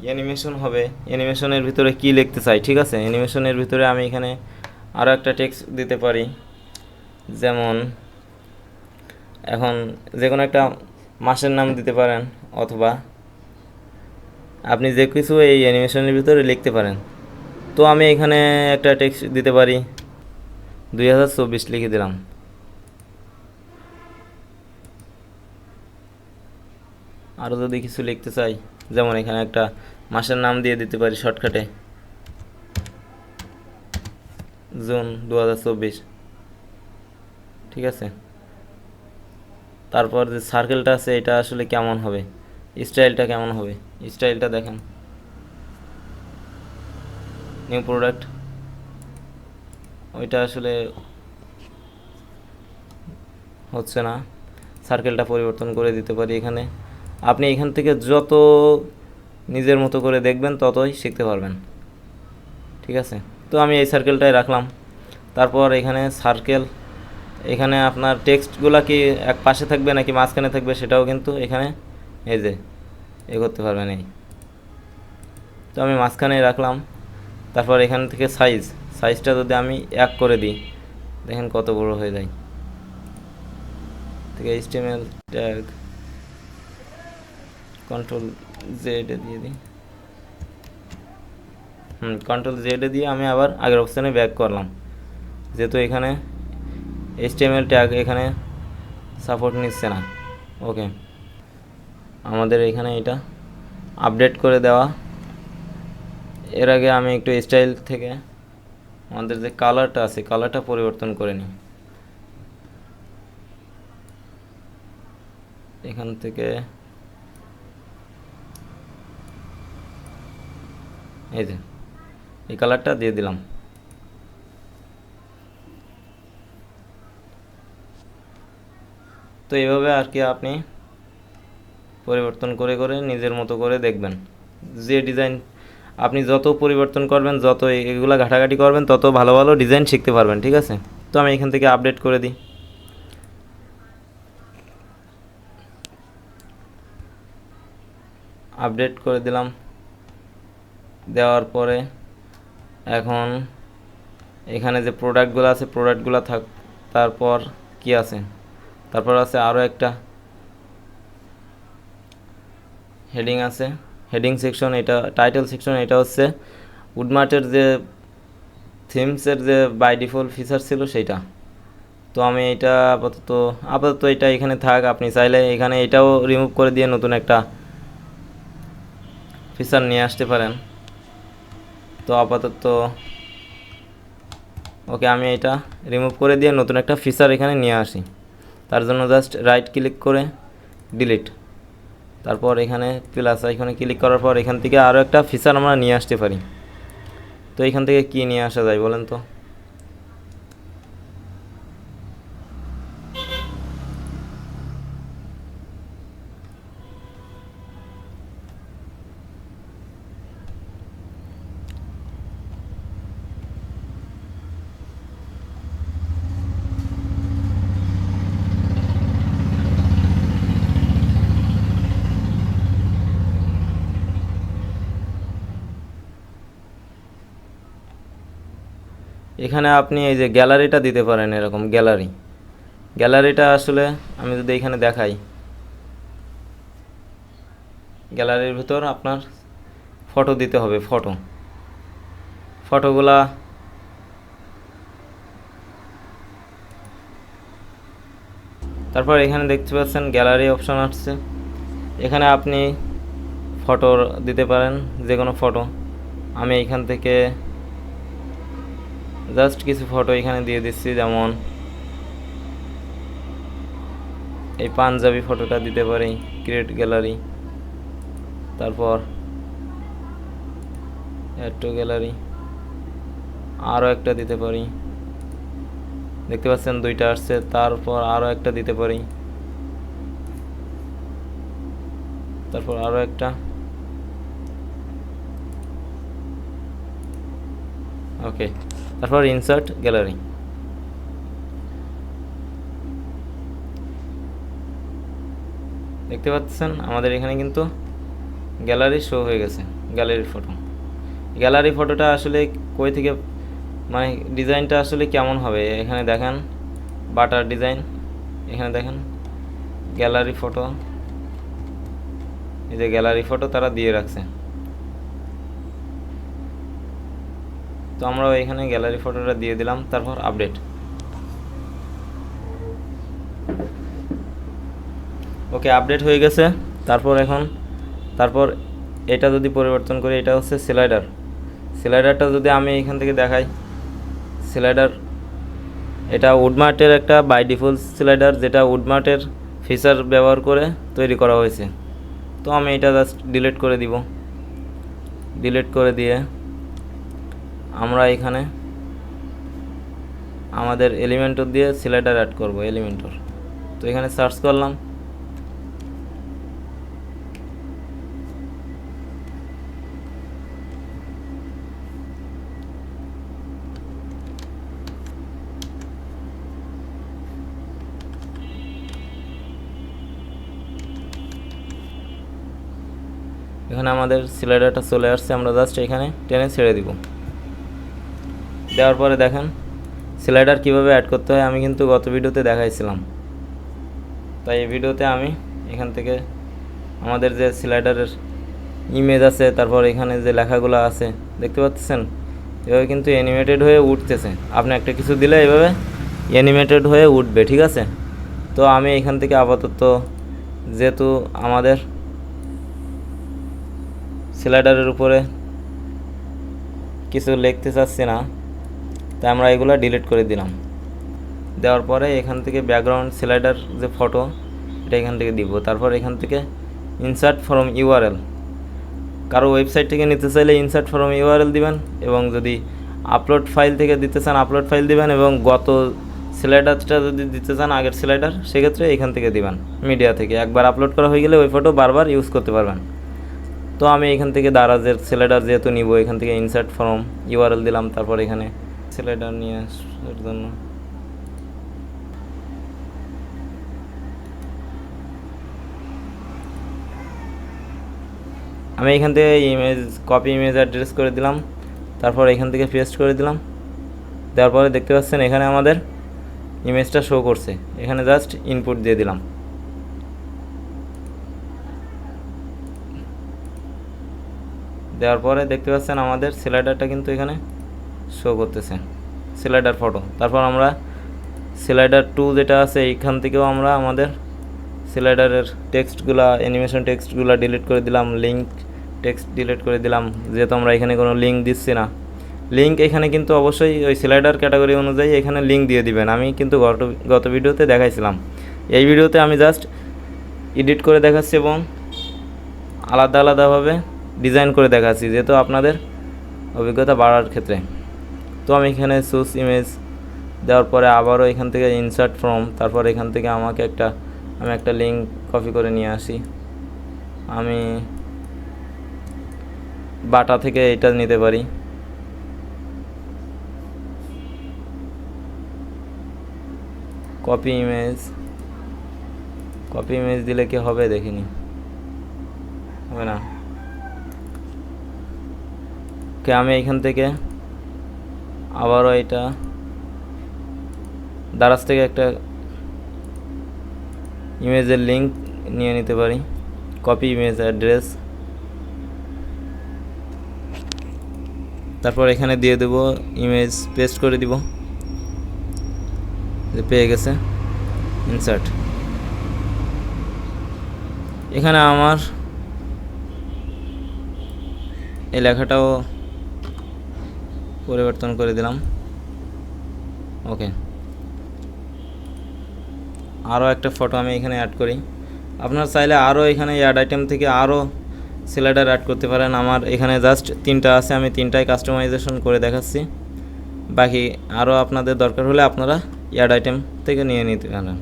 অ্যানিমেশন হবে, অ্যানিমেশনের ভিতরে কি লিখতে চাই, ঠিক আছে, অ্যানিমেশনের ভিতরে আমি এখানে আরও একটা টেক্সট দিতে পারি। যেমন এখন যে কোনো একটা মাসের নাম দিতে পারেন, অথবা আপনি যে কিছু এই অ্যানিমেশনের ভিতরে লিখতে পারেন। তো আমি এখানে একটা টেক্সট দিতে পারি 2024 লিখে দিলাম। আরও যদি কিছু লিখতে চাই, যেমন এখানে একটা মাসের নাম দিয়ে দিতে পারি শর্টকাটে, জুন 2024, ঠিক আছে। তারপর যে সার্কেলটা আছে এটা আসলে কেমন হবে, স্টাইলটা কেমন হবে, স্টাইলটা দেখেন নিউ প্রোডাক্ট, ওইটা আসলে হচ্ছে না, সার্কেলটা পরিবর্তন করে দিতে পারি এখানে। আপনি এখান থেকে যত নিজের মতো করে দেখবেন ততই শিখতে পারবেন, ঠিক আছে। তো আমি এই সার্কেলটাই রাখলাম। তারপর এখানে সার্কেল, এখানে আপনার টেক্সটগুলো কি এক পাশে থাকবে নাকি মাঝখানে থাকবে সেটাও কিন্তু এখানে এই যে করতে পারবেন এই। তো আমি মাঝখানেই রাখলাম। তারপর এখান থেকে সাইজটা যদি আমি 1 করে দিই, দেখেন কত বড় হয়ে যায়। থেকে HTML ট্যাগ Ctrl Z দিয়ে দিই, Ctrl Z দিয়ে আমি আবার আগের অপশানে ব্যাক করলাম, যেহেতু এখানে HTML ট্যাগ এখানে সাপোর্ট নিচ্ছে না। ওকে, আমাদের এখানে এটা আপডেট করে দেওয়া। এর আগে আমি একটু স্টাইল থেকে আমাদের যে কালারটা আছে কালারটা পরিবর্তন করে নিই। এখান থেকে এই যে এই কালারটা দিয়ে দিলাম। তো এইভাবে আর কি আপনি পরিবর্তন করে করে নিজের মতো করে দেখবেন। যে ডিজাইন আপনি যত পরিবর্তন করবেন, যত এগুলা ঘাটাঘাটি করবেন, তত ভালো ভালো ডিজাইন শিখতে পারবেন, ঠিক আছে। তো আমি এখান থেকে আপডেট করে দিই। আপডেট করে দিলাম। দেওয়ার পরে এখন এখানে যে প্রোডাক্টগুলো আছে প্রোডাক্টগুলো থাক। তারপর কি আছে, তারপর আছে আরও একটা হেডিং আছে, হেডিং সেকশন, এটা টাইটেল সেকশন। এটা হচ্ছে উডমার্টের যে থিমসের যে বাই ডিফল্ট ফিচার ছিল সেইটা। তো আমি এটা আপাতত এটা এখানে থাক। আপনি চাইলে এখানে এটাও রিমুভ করে দিয়ে নতুন একটা ফিচার নিয়ে আসতে পারেন। তো আপাতত ওকে, আমি এটা রিমুভ করে দিয়ে নতুন একটা ফিচার এখানে নিয়ে আসি। তার জন্য জাস্ট রাইট ক্লিক করে ডিলিট, তারপর এখানে প্লাস আইকনে ক্লিক করার পর এখান থেকে আরও একটা ফিচার আমরা নিয়ে আসতে পারি। তো এখান থেকে কি নিয়ে আসা যায় বলেন তো? এখানে আপনি এই যে গ্যালারিটা দিতে পারেন, এরকম গ্যালারিটা আসলে আমি যদি এখানে দেখাই, গ্যালারির ভিতর আপনার ফটো দিতে হবে, ফটোগুলা তারপর এখানে দেখতে পাচ্ছেন গ্যালারি অপশন আসছে, এখানে আপনি ফটো দিতে পারেন, যে কোনো ফটো। আমি এখান থেকে জাস্ট কিছু ফটো এখানে দিয়ে দিচ্ছি, যেমন এই পাঞ্জাবি ফটোটা দিতে পারি, ক্রিয়েট গ্যালারি। তারপর অ্যাড টু গ্যালারি, আরও একটা দিতে পারি, দেখতে পাচ্ছেন দুইটা আসছে। তারপর আরও একটা দিতে পারি, তারপর আরও একটা, ওকে। তারপর ইনসার্ট গ্যালারি, দেখতে পাচ্ছেন আমাদের এখানে কিন্তু গ্যালারি শো হয়ে গেছে, গ্যালারি ফটোটা আসলে কই থেকে, মানে ডিজাইনটা আসলে কেমন হবে এখানে দেখেন, বাটার ডিজাইন, এখানে দেখেন গ্যালারি ফটো, এই যে গ্যালারি ফটো তারা দিয়ে রাখছে। তো আমরা এখানে গ্যালারি ফটোটা দিয়ে দিলাম, তারপর আপডেট। ওকে, আপডেট হয়ে গেছে। তারপর এটা যদি পরিবর্তন করি, এটা হচ্ছে স্লাইডারটা যদি আমি এখান থেকে দেখাই, স্লাইডার এটা উডমার্টের একটা বাই ডিফল্ট স্লাইডার, যেটা উডমার্টের ফিচার ব্যবহার করে তৈরি করা হয়েছে। তো আমি এটা জাস্ট ডিলিট করে দিব। ডিলিট করে দিয়ে আমরা এখানে আমাদের এলিমেন্টর দিয়ে স্লাইডার অ্যাড করব, এলিমেন্টর। তো এখানে সার্চ করলাম, এখানে আমাদের স্লাইডারটা চলে আসছে, আমরা জাস্ট এখানে টেনে ছেড়ে দিব। দেওয়ার পরে দেখেন স্লাইডার কিভাবে অ্যাড করতে হয় আমি কিন্তু গত ভিডিওতে দেখাইছিলাম। তাই এই ভিডিওতে আমি এখান থেকে আমাদের যে স্লাইডারের ইমেজ আছে, তারপর এখানে যে লেখাগুলো আছে দেখতে পাচ্ছেন, এভাবে কিন্তু অ্যানিমেটেড হয়ে উঠতেছে। আপনি একটা কিছু দিলে এভাবে অ্যানিমেটেড হয়ে উঠবে, ঠিক আছে। তো আমি এখান থেকে আপাতত, যেহেতু আমাদের স্লাইডারের উপরে কিছু লিখতে চাচ্ছি না, তাই আমরা এগুলো ডিলিট করে দিলাম। দেওয়ার পরে এখান থেকে ব্যাকগ্রাউন্ড স্লাইডার যে ফটো, এটা এখান থেকে দিব। তারপর এখান থেকে ইনসার্ট ফ্রম ইউআরএল, কারো ওয়েবসাইট থেকে নিতে চাইলে ইনসার্ট ফ্রম ইউআরএল দিবেন, এবং যদি আপলোড ফাইল থেকে দিতে চান আপলোড ফাইল দিবেন, এবং গত স্লাইডারটা যদি দিতে চান আগের স্লাইডার, সেক্ষেত্রে এখান থেকে দিবেন, মিডিয়া থেকে। একবার আপলোড করা হয়ে গেলে ওই ফটো বারবার ইউজ করতে পারবেন। তো আমি এখান থেকে দারাজের স্লাইডার যেহেতু নিব, এখান থেকে ইনসার্ট ফ্রম ইউআরএল দিলাম। তারপর এখানে স্লাইডার নিয়ে আসার জন্য আমি এখান থেকে কপি ইমেজ অ্যাড্রেস করে দিলাম। তারপর এখান থেকে পেস্ট করে দিলাম। দেওয়ার পরে দেখতে পাচ্ছেন এখানে আমাদের ইমেজটা শো করছে, এখানে জাস্ট ইনপুট দিয়ে দিলাম। দেওয়ার পরে দেখতে পাচ্ছেন আমাদের স্লাইডারটা কিন্তু এখানে শো করতেছে, স্লাইডার ফটো। তারপর আমরা স্লাইডার 2 যেটা আছে, এইখান থেকেও আমরা আমাদের স্লাইডারের টেক্সটগুলা, অ্যানিমেশন টেক্সটগুলা ডিলিট করে দিলাম, লিঙ্ক টেক্সট ডিলিট করে দিলাম, যেহেতু আমরা এখানে কোনো লিঙ্ক দিচ্ছি না। লিঙ্ক এখানে কিন্তু অবশ্যই ওই স্লাইডার ক্যাটাগরি অনুযায়ী এখানে লিঙ্ক দিয়ে দিবেন। আমি কিন্তু গত ভিডিওতে দেখাইছিলাম, এই ভিডিওতে আমি জাস্ট এডিট করে দেখাচ্ছি এবং আলাদাভাবে ডিজাইন করে দেখাচ্ছি, যেহেতু আপনাদের অভিজ্ঞতা বাড়ার ক্ষেত্রে। তো আমি এখানে চুজ ইমেজ দেওয়ার পরে আবারও এখান থেকে ইনসার্ট ফ্রম, তারপর এখান থেকে আমি একটা লিঙ্ক কপি করে নিয়ে আসি। আমি বাটা থেকে এটা নিতে পারি। কপি ইমেজ দিলে কি হবে দেখিনি, হবে না। ওকে, আমি এখান থেকে আবারও এটা দারাজ থেকে একটা ইমেজের লিঙ্ক নিয়ে নিতে পারি, কপি ইমেজ অ্যাড্রেস, তারপর এখানে দিয়ে দেব ইমেজ, পেস্ট করে দিব, পেয়ে গেছে, ইনসার্ট। এখানে আমার এই লেখাটাও পরিবর্তন করে দিলাম। ওকে, আরও একটা ফটো আমি এখানে অ্যাড করি। আপনার চাইলে আরও এখানে অ্যাড আইটেম থেকে আরও স্লাইডার অ্যাড করতে পারেন। আমার এখানে জাস্ট 3টা আছে, আমি 3টাই কাস্টমাইজেশন করে দেখাচ্ছি। বাকি আরও আপনাদের দরকার হলে আপনারা অ্যাড আইটেম থেকে নিয়ে নিতে পারেন।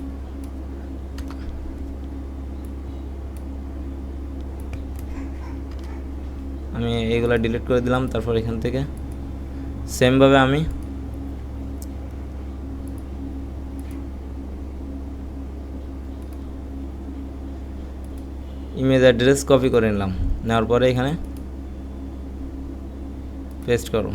আমি এইগুলা ডিলিট করে দিলাম। তারপর এখান থেকে সেমভাবে আমি ইমেজ অ্যাড্রেস কপি করে নিলাম, নেওয়ার পরে এখানে পেস্ট করব।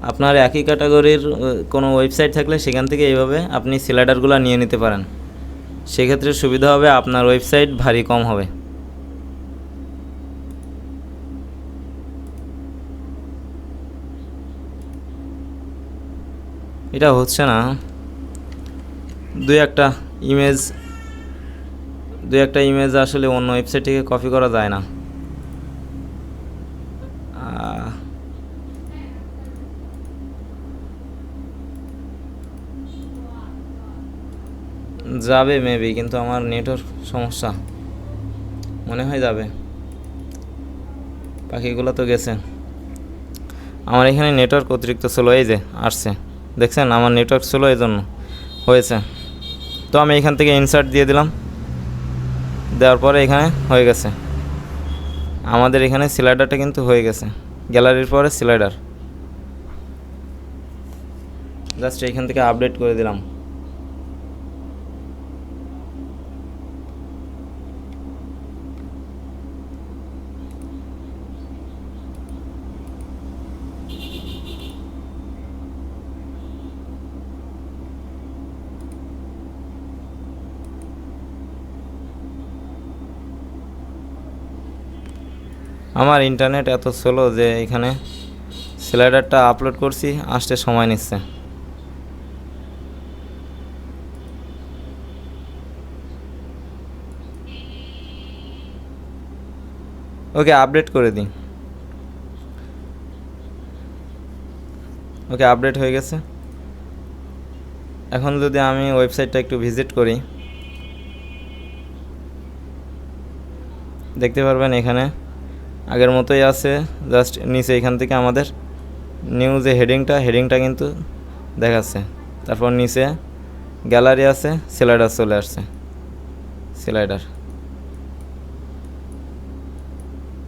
আপনার একই ক্যাটাগরির কোনো ওয়েবসাইট থাকলে সেখান থেকে এইভাবে আপনি স্লাইডারগুলো নিয়ে নিতে পারেন। সেক্ষেত্রে সুবিধা হবে, আপনার ওয়েবসাইট ভারী কম হবে। এটা হচ্ছে না, দুই একটা ইমেজ আসলে অন্য ওয়েবসাইট থেকে কপি করা যায় না। যাবে মেবি, কিন্তু আমার নেটওয়ার্ক সমস্যা, মনে হয় যাবে। পাখিগুলো তো গেছে। আমার এখানে নেটওয়ার্ক অতিরিক্ত স্লো, এই যে আসছে, দেখছেন আমার নেটওয়ার্ক স্লো, এই জন্য হয়েছে। তো আমি এখান থেকে ইনসার্ট দিয়ে দিলাম, দেওয়ার পরে এখানে হয়ে গেছে। আমাদের এখানে স্লাইডারটা কিন্তু হয়ে গেছে, গ্যালারির পরে স্লাইডার। জাস্ট এখান থেকে আপডেট করে দিলাম। আমার ইন্টারনেট এত স্লো যে এখানে স্লাইডারটা আপলোড করছি, আসতে সময় নিচ্ছে। ওকে, আপডেট করে দিই। ওকে, আপডেট হয়ে গেছে। এখন যদি আমি ওয়েবসাইটটা একটু ভিজিট করি, দেখতে পারবেন এখানে আগের মতোই আছে। জাস্ট নিচে এখান থেকে আমাদের নিউ যে হেডিংটা কিন্তু দেখাচ্ছে। তারপর নিচে গ্যালারি আছে, স্লাইডার চলে আসছে, স্লাইডার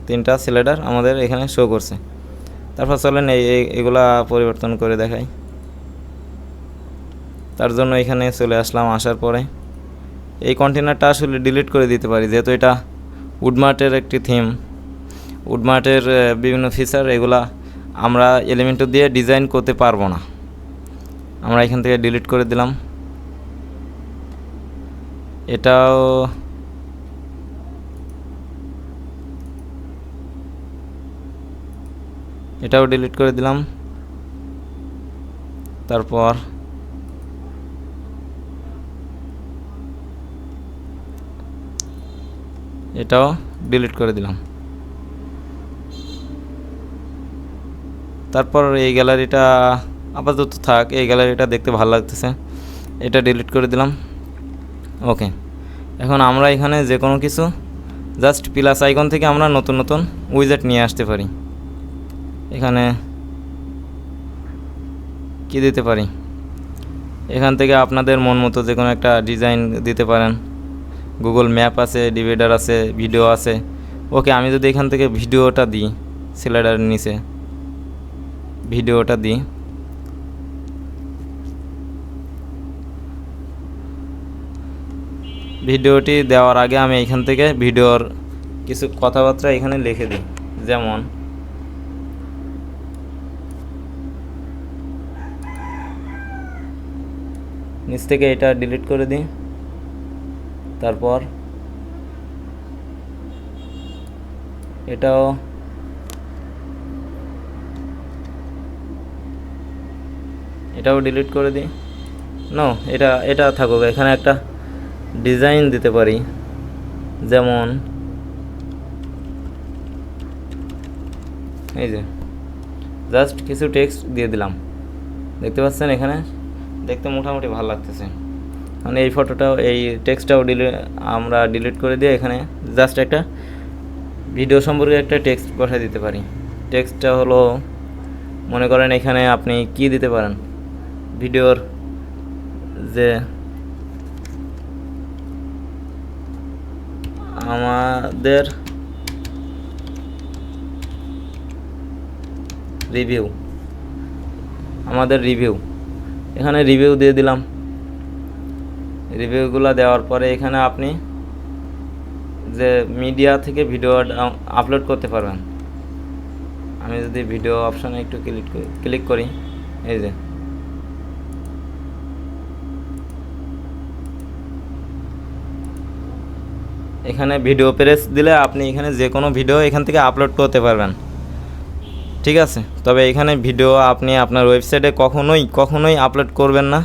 3টা স্লাইডার আমাদের এখানে শো করছে। তারপর চলেন এগুলা পরিবর্তন করে দেখাই। তার জন্য এখানে চলে আসলাম। আসার পরে এই কন্টেনারটা আসলে ডিলিট করে দিতে পারি, যেহেতু এটা উডমার্টের একটি থিম। উডমার্টের বিভিন্ন ফিচার এগুলা আমরা এলিমেন্টও দিয়ে ডিজাইন করতে পারবো না। আমরা এখান থেকে ডিলিট করে দিলাম। এটাও ডিলিট করে দিলাম। তারপর এটাও ডিলিট করে দিলাম। তারপর এই গ্যালারিটা আপাতত থাক, এই গ্যালারিটা দেখতে ভালো লাগতেছে, এটা ডিলিট করে দিলাম। ওকে, এখন আমরা এখানে যে কোনো কিছু জাস্ট প্লাস আইকন থেকে আমরা নতুন নতুন উইজেট নিয়ে আসতে পারি। এখানে কি দিতে পারি, এখান থেকে আপনাদের মন মতো যে কোনো একটা ডিজাইন দিতে পারেন। গুগল ম্যাপ আছে, ডিভাইডার আছে, ভিডিও আছে। ওকে, আমি যদি এখান থেকে ভিডিওটা দিই, স্লাইডারের নিচে ভিডিওটা দিই, ভিডিওটি দেওয়ার আগে আমি এখান থেকে ভিডিওর কিছু কথাবার্তা এখানে লিখে দিই, যেমন নিচ থেকে এটা ডিলিট করে দিই। তারপর এটাও ডিলিট করে দিই। নো, এটা থাকুক। এখানে একটা ডিজাইন দিতে পারি, যেমন এই যে জাস্ট কিছু টেক্সট দিয়ে দিলাম, দেখতে পাচ্ছেন এখানে দেখতে মোটামুটি ভালো লাগতেছে। মানে এই ফটোটাও, এই টেক্সটটাও আমরা ডিলিট করে দিয়ে এখানে জাস্ট একটা ভিডিও সম্পর্কে একটা টেক্সট বসাই দিতে পারি। টেক্সটটা হলো, মনে করেন এখানে আপনি কি দিতে পারেন, ভিডিওর যে আমাদের রিভিউ, এখানে রিভিউ দিয়ে দিলাম। রিভিউগুলো দেওয়ার পরে এখানে আপনি যে মিডিয়া থেকে ভিডিও আপলোড করতে পারবেন। আমি যদি ভিডিও অপশানে একটু ক্লিক করি, এই যে এখানে ভিডিও প্রেস দিলে আপনি এখানে যে কোনো ভিডিও এখান থেকে আপলোড করতে পারবেন, ঠিক আছে। তবে এখানে ভিডিও আপনি আপনার ওয়েবসাইটে কখনোই আপলোড করবেন না,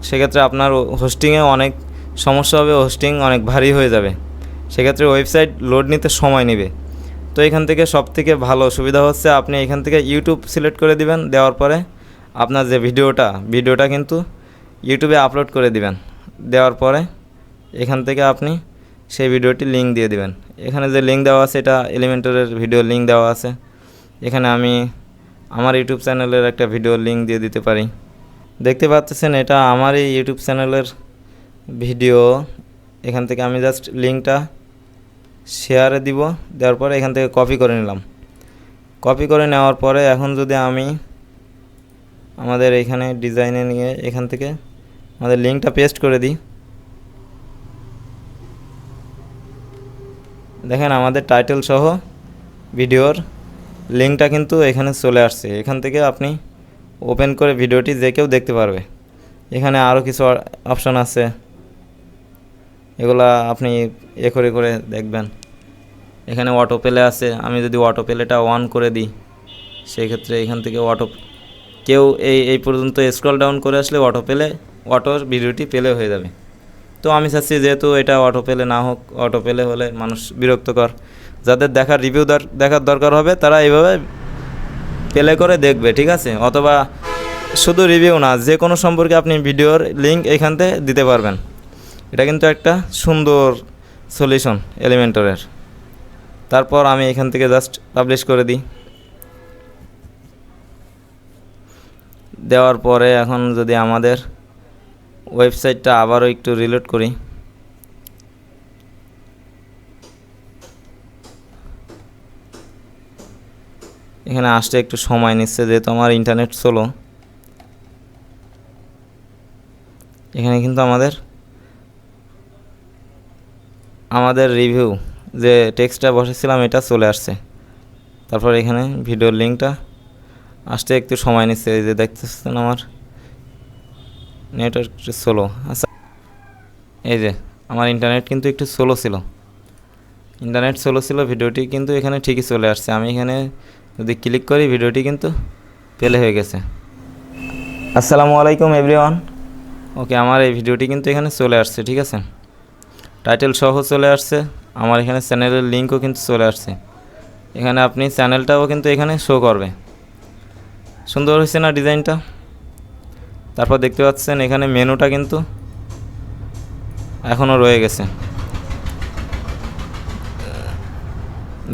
সেক্ষেত্রে আপনার হোস্টিংয়ে অনেক সমস্যা হবে, হোস্টিং অনেক ভারী হয়ে যাবে, সেক্ষেত্রে ওয়েবসাইট লোড নিতে সময় নেবে। তো এখান থেকে সবথেকে ভালো সুবিধা হচ্ছে আপনি এখান থেকে ইউটিউব সিলেক্ট করে দিবেন। দেওয়ার পরে আপনার যে ভিডিওটা কিন্তু ইউটিউবে আপলোড করে দিবেন। দেওয়ার পরে এখান থেকে আপনি সেই ভিডিওটি লিঙ্ক দিয়ে দিবেন। এখানে যে লিঙ্ক দেওয়া আছে এটা এলিমেন্টরের ভিডিও লিঙ্ক দেওয়া আছে। এখানে আমি আমার ইউটিউব চ্যানেলের একটা ভিডিও লিঙ্ক দিয়ে দিতে পারি। দেখতে পাচ্ছেন এটা আমার এই ইউটিউব চ্যানেলের ভিডিও। এখান থেকে আমি জাস্ট লিঙ্কটা শেয়ারে দিব। দেওয়ার পরে এখান থেকে কপি করে নিলাম। কপি করে নেওয়ার পরে এখন যদি আমি আমাদের এখানে ডিজাইনে নিয়ে এখান থেকে আমাদের লিঙ্কটা পেস্ট করে দিই, দেখেন আমাদের টাইটেল সহ ভিডিওর লিঙ্কটা কিন্তু এখানে চলে আসছে। এখান থেকে আপনি ওপেন করে ভিডিওটি যে কেউ দেখতে পারবে। এখানে আরও কিছু অপশান আছে, এগুলা আপনি করে দেখবেন। এখানে অটো প্লে আছে, আমি যদি অটো প্লেটা অন করে দিই সেক্ষেত্রে এখান থেকে কেউ এই পর্যন্ত স্ক্রল ডাউন করে আসলে অটোর ভিডিওটি প্লে হয়ে যাবে। তো আমি চাচ্ছি যেহেতু এটা অটো প্লে না হোক, অটো প্লে হলে মানুষ বিরক্তকর, যাদের দেখার দরকার হবে তারা এইভাবে প্লে করে দেখবে, ঠিক আছে। অথবা শুধু রিভিউ না, যে কোনো সম্পর্কে আপনি ভিডিওর লিঙ্ক এখান থেকে দিতে পারবেন। এটা কিন্তু একটা সুন্দর সলিউশন এলিমেন্টরের। তারপর আমি এখান থেকে জাস্ট পাবলিশ করে দিই। দেওয়ার পরে এখন যদি আমাদের ওয়েবসাইটটা আবারও একটু রিলোড করি, এখানে আসতে একটু সময় নিচ্ছে যেহেতু আমার ইন্টারনেট স্লো। এখানে কিন্তু আমাদের রিভিউ যে টেক্সটটা বসেছিলাম এটা চলে আসছে। তারপর এখানে ভিডিওর লিঙ্কটা আসতে একটু সময় নিচ্ছে, এই যে দেখতেছেন আমার নেটওয়ার্ক একটু স্লো। আচ্ছা, এই যে আমার ইন্টারনেট কিন্তু একটু স্লো ছিল, ভিডিওটি কিন্তু এখানে ঠিকই চলে আসছে। আমি এখানে যদি ক্লিক করি ভিডিওটি কিন্তু প্লে হয়ে গেছে। আসসালামু আলাইকুম এভরিওয়ান। ওকে, আমার এই ভিডিওটি কিন্তু এখানে চলে আসছে, ঠিক আছে। টাইটেল সহ চলে আসছে, আমার এখানে চ্যানেলের লিঙ্কও কিন্তু চলে আসছে। এখানে আপনি চ্যানেলটাও কিন্তু এখানে শো করবে। সুন্দর হয়েছে না ডিজাইনটা? তারপর দেখতে পাচ্ছেন এখানে মেনুটা কিন্তু এখনও রয়ে গেছে।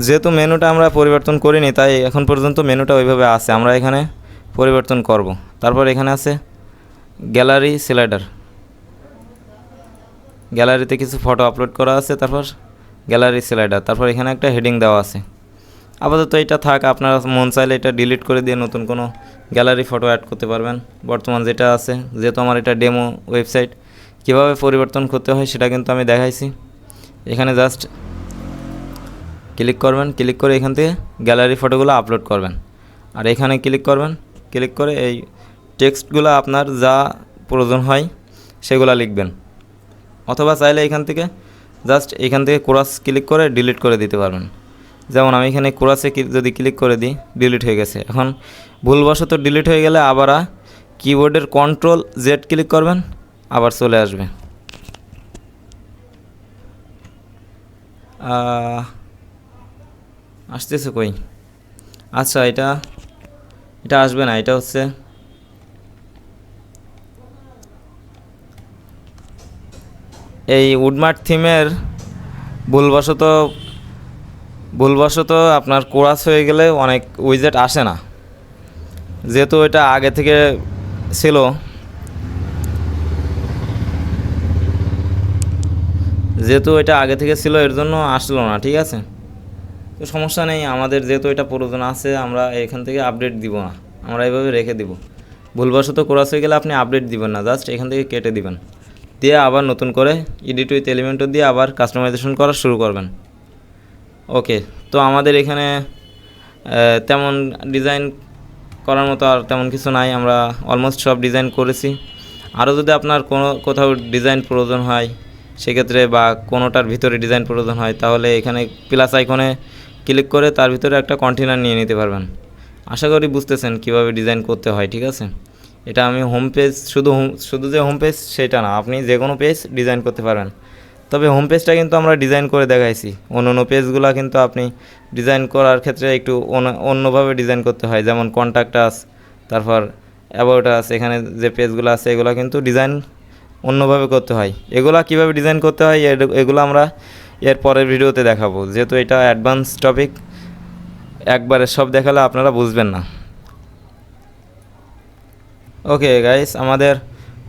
যেহেতু মেনুটা আমরা পরিবর্তন করিনি তাই এখন পর্যন্ত মেনুটা ওইভাবে আছে, আমরা এখানে পরিবর্তন করব। তারপর এখানে আছে গ্যালারি স্লাইডার, গ্যালারিতে কিছু ফটো আপলোড করা আছে। তারপর গ্যালারি স্লাইডার, তারপর এখানে একটা হেডিং দেওয়া আছে। আপাতত এটা থাক, আপনারা মন চাইলে এটা ডিলিট করে দিয়ে নতুন কোনো গ্যালারি ফটো অ্যাড করতে পারবেন। বর্তমান যেটা আছে, যেহেতু আমার এটা ডেমো ওয়েবসাইট, কীভাবে পরিবর্তন করতে হয় সেটা কিন্তু আমি দেখাইছি। এখানে জাস্ট ক্লিক করবেন, ক্লিক করে এখান থেকে গ্যালারি ফটোগুলো আপলোড করবেন। আর এখানে ক্লিক করবেন, ক্লিক করে এই টেক্সটগুলো আপনার যা প্রয়োজন হয় সেগুলো লিখবেন, অথবা চাইলে এখান থেকে জাস্ট এখান থেকে ক্রস ক্লিক করে ডিলিট করে দিতে পারবেন। যেমন আমি এখানে ক্রসে যদি ক্লিক করে দিই, ডিলিট হয়ে গেছে। এখন ভুলবশত ডিলিট হয়ে গেলে আবার কিবোর্ডের Ctrl+Z ক্লিক করবেন, আবার চলে আসবে। আসতেছে কই? আচ্ছা, এটা আসবে না, এটা হচ্ছে এই উডমার্ট থিমের ভুলবশত আপনার কোরাস হয়ে গেলে অনেক উইজেট আসে না, যেহেতু এটা আগে থেকে ছিল। এর জন্য আসলো না, ঠিক আছে। তো সমস্যা নেই, আমাদের যেহেতু এটা প্রয়োজন আছে আমরা এখান থেকে আপডেট দিব না, আমরা এইভাবে রেখে দিব। ভুলবশত কোরাস হয়ে গেলে আপনি আপডেট দিবেন না, জাস্ট এখান থেকে কেটে দিবেন, দিয়ে আবার নতুন করে এডিট উইথ এলিমেন্টও দিয়ে আবার কাস্টমাইজেশন করা শুরু করবেন। ওকে, তো আমাদের এখানে তেমন ডিজাইন করার মতো আর তেমন কিছু নাই, আমরা অলমোস্ট সব ডিজাইন করেছি। আরও যদি আপনার কোথাও ডিজাইন প্রয়োজন হয় সেক্ষেত্রে, বা কোনোটার ভিতরে ডিজাইন প্রয়োজন হয়, তাহলে এখানে প্লাস আইকনে ক্লিক করে তার ভিতরে একটা কন্টেনার নিয়ে নিতে পারবেন। আশা করি বুঝতেছেন কিভাবে ডিজাইন করতে হয়, ঠিক আছে। এটা আমি হোম পেজ, শুধু যে হোম পেজ সেটা না, আপনি যে কোনো পেজ ডিজাইন করতে পারবেন। তবে হোম পেজটা কিন্তু আমরা ডিজাইন করে দেখাইছি, অন্য পেজগুলো কিন্তু আপনি ডিজাইন করার ক্ষেত্রে একটু অন্যভাবে ডিজাইন করতে হয়। যেমন কন্ট্যাক্ট আস, তারপর অ্যাবাউট আস, এখানে যে পেজগুলো আছে এগুলো কিন্তু ডিজাইন অন্যভাবে করতে হয়। এগুলা কিভাবে ডিজাইন করতে হয় এগুলো আমরা এর পরের ভিডিওতে দেখাবো, যেহেতু এটা অ্যাডভান্স টপিক, একবারে সব দেখালে আপনারা বুঝবেন না। ওকে গাইস, আমাদের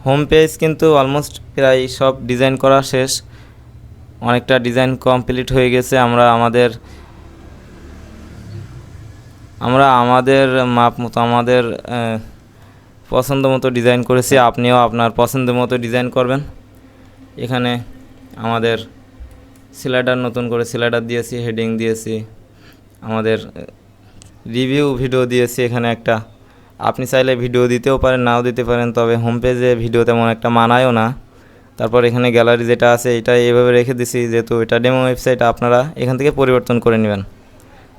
হোম পেজ কিন্তু অলমোস্ট প্রায় সব ডিজাইন করা শেষ, অনেকটা ডিজাইন কমপ্লিট হয়ে গেছে। আমরা আমাদের মাপ মতো, আমাদের পছন্দ মতো ডিজাইন করেছি, আপনিও আপনার পছন্দ মতো ডিজাইন করবেন। এখানে আমাদের স্লাইডার, নতুন করে স্লাইডার দিয়েছি, হেডিং দিয়েছি, আমাদের রিভিউ ভিডিও দিয়েছি এখানে একটা। আপনি চাইলে ভিডিও দিতেও পারেন, নাও দিতে পারেন, তবে হোম পেজে ভিডিও তেমন একটা মানায়ও না। তারপর এখানে গ্যালারি যেটা আছে এটা এইভাবে রেখে দিছি, যেহেতু এটা ডেমো ওয়েবসাইট, আপনারা এখান থেকে পরিবর্তন করে নেবেন,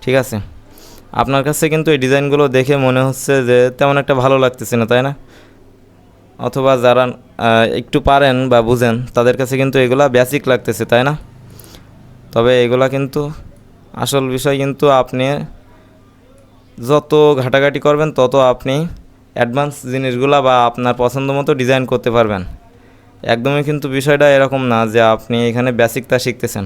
ঠিক আছে। আপনার কাছে কিন্তু এই ডিজাইনগুলো দেখে মনে হচ্ছে যে তেমন একটা ভালো লাগতেছে না, তাই না? অথবা যারা একটু পারেন বা বুঝেন তাদের কাছে কিন্তু এগুলা বেসিক লাগতেছে, তাই না? তবে এগুলা কিন্তু আসল বিষয়, কিন্তু আপনি যত ঘাটাঘাটি করবেন তত আপনি অ্যাডভান্স জিনিসগুলা বা আপনার পছন্দ মতো ডিজাইন করতে পারবেন। একদমই কিন্তু বিষয়টা এরকম না যে আপনি এখানে বেসিকটা শিখতেছেন,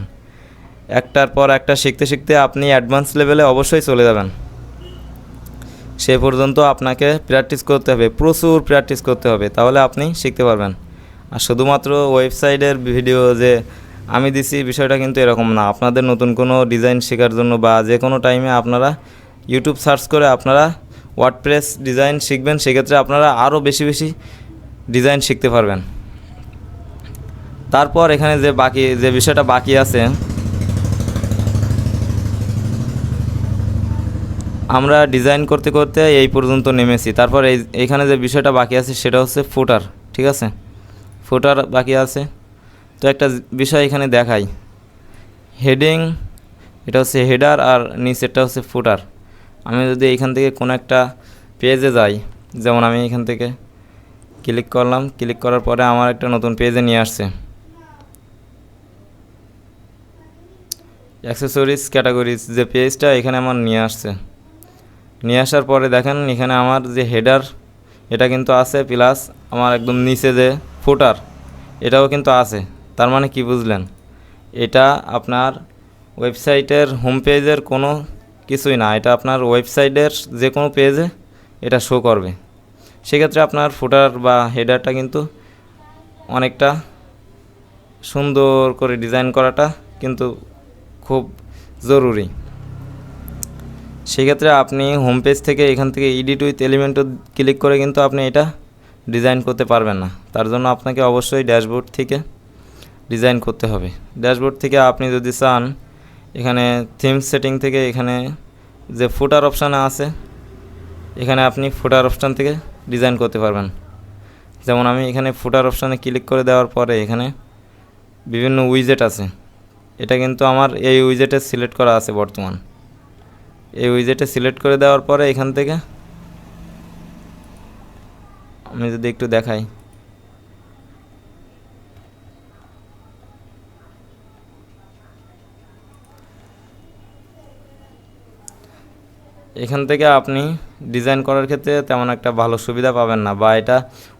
একটার পর একটা শিখতে শিখতে আপনি অ্যাডভান্স লেভেলে অবশ্যই চলে যাবেন। সে পর্যন্ত আপনাকে প্র্যাকটিস করতে হবে, প্রচুর প্র্যাকটিস করতে হবে, তাহলে আপনি শিখতে পারবেন। আর শুধুমাত্র ওয়েবসাইটের ভিডিও যে আমি দিছি বিষয়টা কিন্তু এরকম না। আপনাদের নতুন কোনো ডিজাইন শেখার জন্য বা যে কোনো টাইমে আপনারা ইউটিউব সার্চ করে আপনারা ওয়ার্ডপ্রেস ডিজাইন শিখবেন, সেক্ষেত্রে আপনারা আরও বেশি ডিজাইন শিখতে পারবেন। তারপর এখানে যে বিষয়টা বাকি আছে, আমরা ডিজাইন করতে করতে এই পর্যন্ত নেমেছি। তারপর এইখানে যে বিষয়টা বাকি আছে সেটা হচ্ছে ফুটার, ঠিক আছে। ফুটার বাকি আছে, তো একটা বিষয় এখানে দেখাই। হেডিং, এটা হচ্ছে হেডার, আর নিচেরটা হচ্ছে ফুটার। আমি যদি এইখান থেকে কোনো একটা পেজে যাই, যেমন আমি এখান থেকে ক্লিক করলাম, ক্লিক করার পরে আমার একটা নতুন পেজে নিয়ে আসছে, অ্যাক্সেসরিজ ক্যাটাগরিজ যে পেজটা এখানে আমার নিয়ে আসার পরে দেখেন এখানে আমার যে হেডার এটা কিন্তু আছে, প্লাস আমার একদম নিচে যে ফুটার এটাও কিন্তু আছে। তার মানে কি বুঝলেন? এটা আপনার ওয়েবসাইটের হোম পেজের কোনো কিছুই না, এটা আপনার ওয়েবসাইটের যে কোনো পেজে এটা শো করবে। সেক্ষেত্রে আপনার ফুটার বা হেডারটা কিন্তু অনেকটা সুন্দর করে ডিজাইন করাটা কিন্তু খুব জরুরি। সেক্ষেত্রে আপনি হোম পেজ থেকে এখান থেকে এডিট উইথ এলিমেন্টও ক্লিক করে কিন্তু আপনি এটা ডিজাইন করতে পারবেন না। তার জন্য আপনাকে অবশ্যই ড্যাশবোর্ড থেকে ডিজাইন করতে হবে। ড্যাশবোর্ড থেকে আপনি যদি চান এখানে থিম সেটিং থেকে এখানে যে ফুটার অপশান আছে, এখানে আপনি ফুটার অপশান থেকে ডিজাইন করতে পারবেন। যেমন আমি এখানে ফুটার অপশানে ক্লিক করে দেওয়ার পরে এখানে বিভিন্ন উইজেট আছে। এটা কিন্তু আমার এই উইজেটে সিলেক্ট করা আছে বর্তমান। এই উইজেটে সিলেক্ট করে দেওয়ার পরে এখান থেকে আমি যদি একটু দেখাই, এখান থেকে আপনি ডিজাইন করার ক্ষেত্রে তেমন একটা ভালো সুবিধা পাবেন না, বা এটা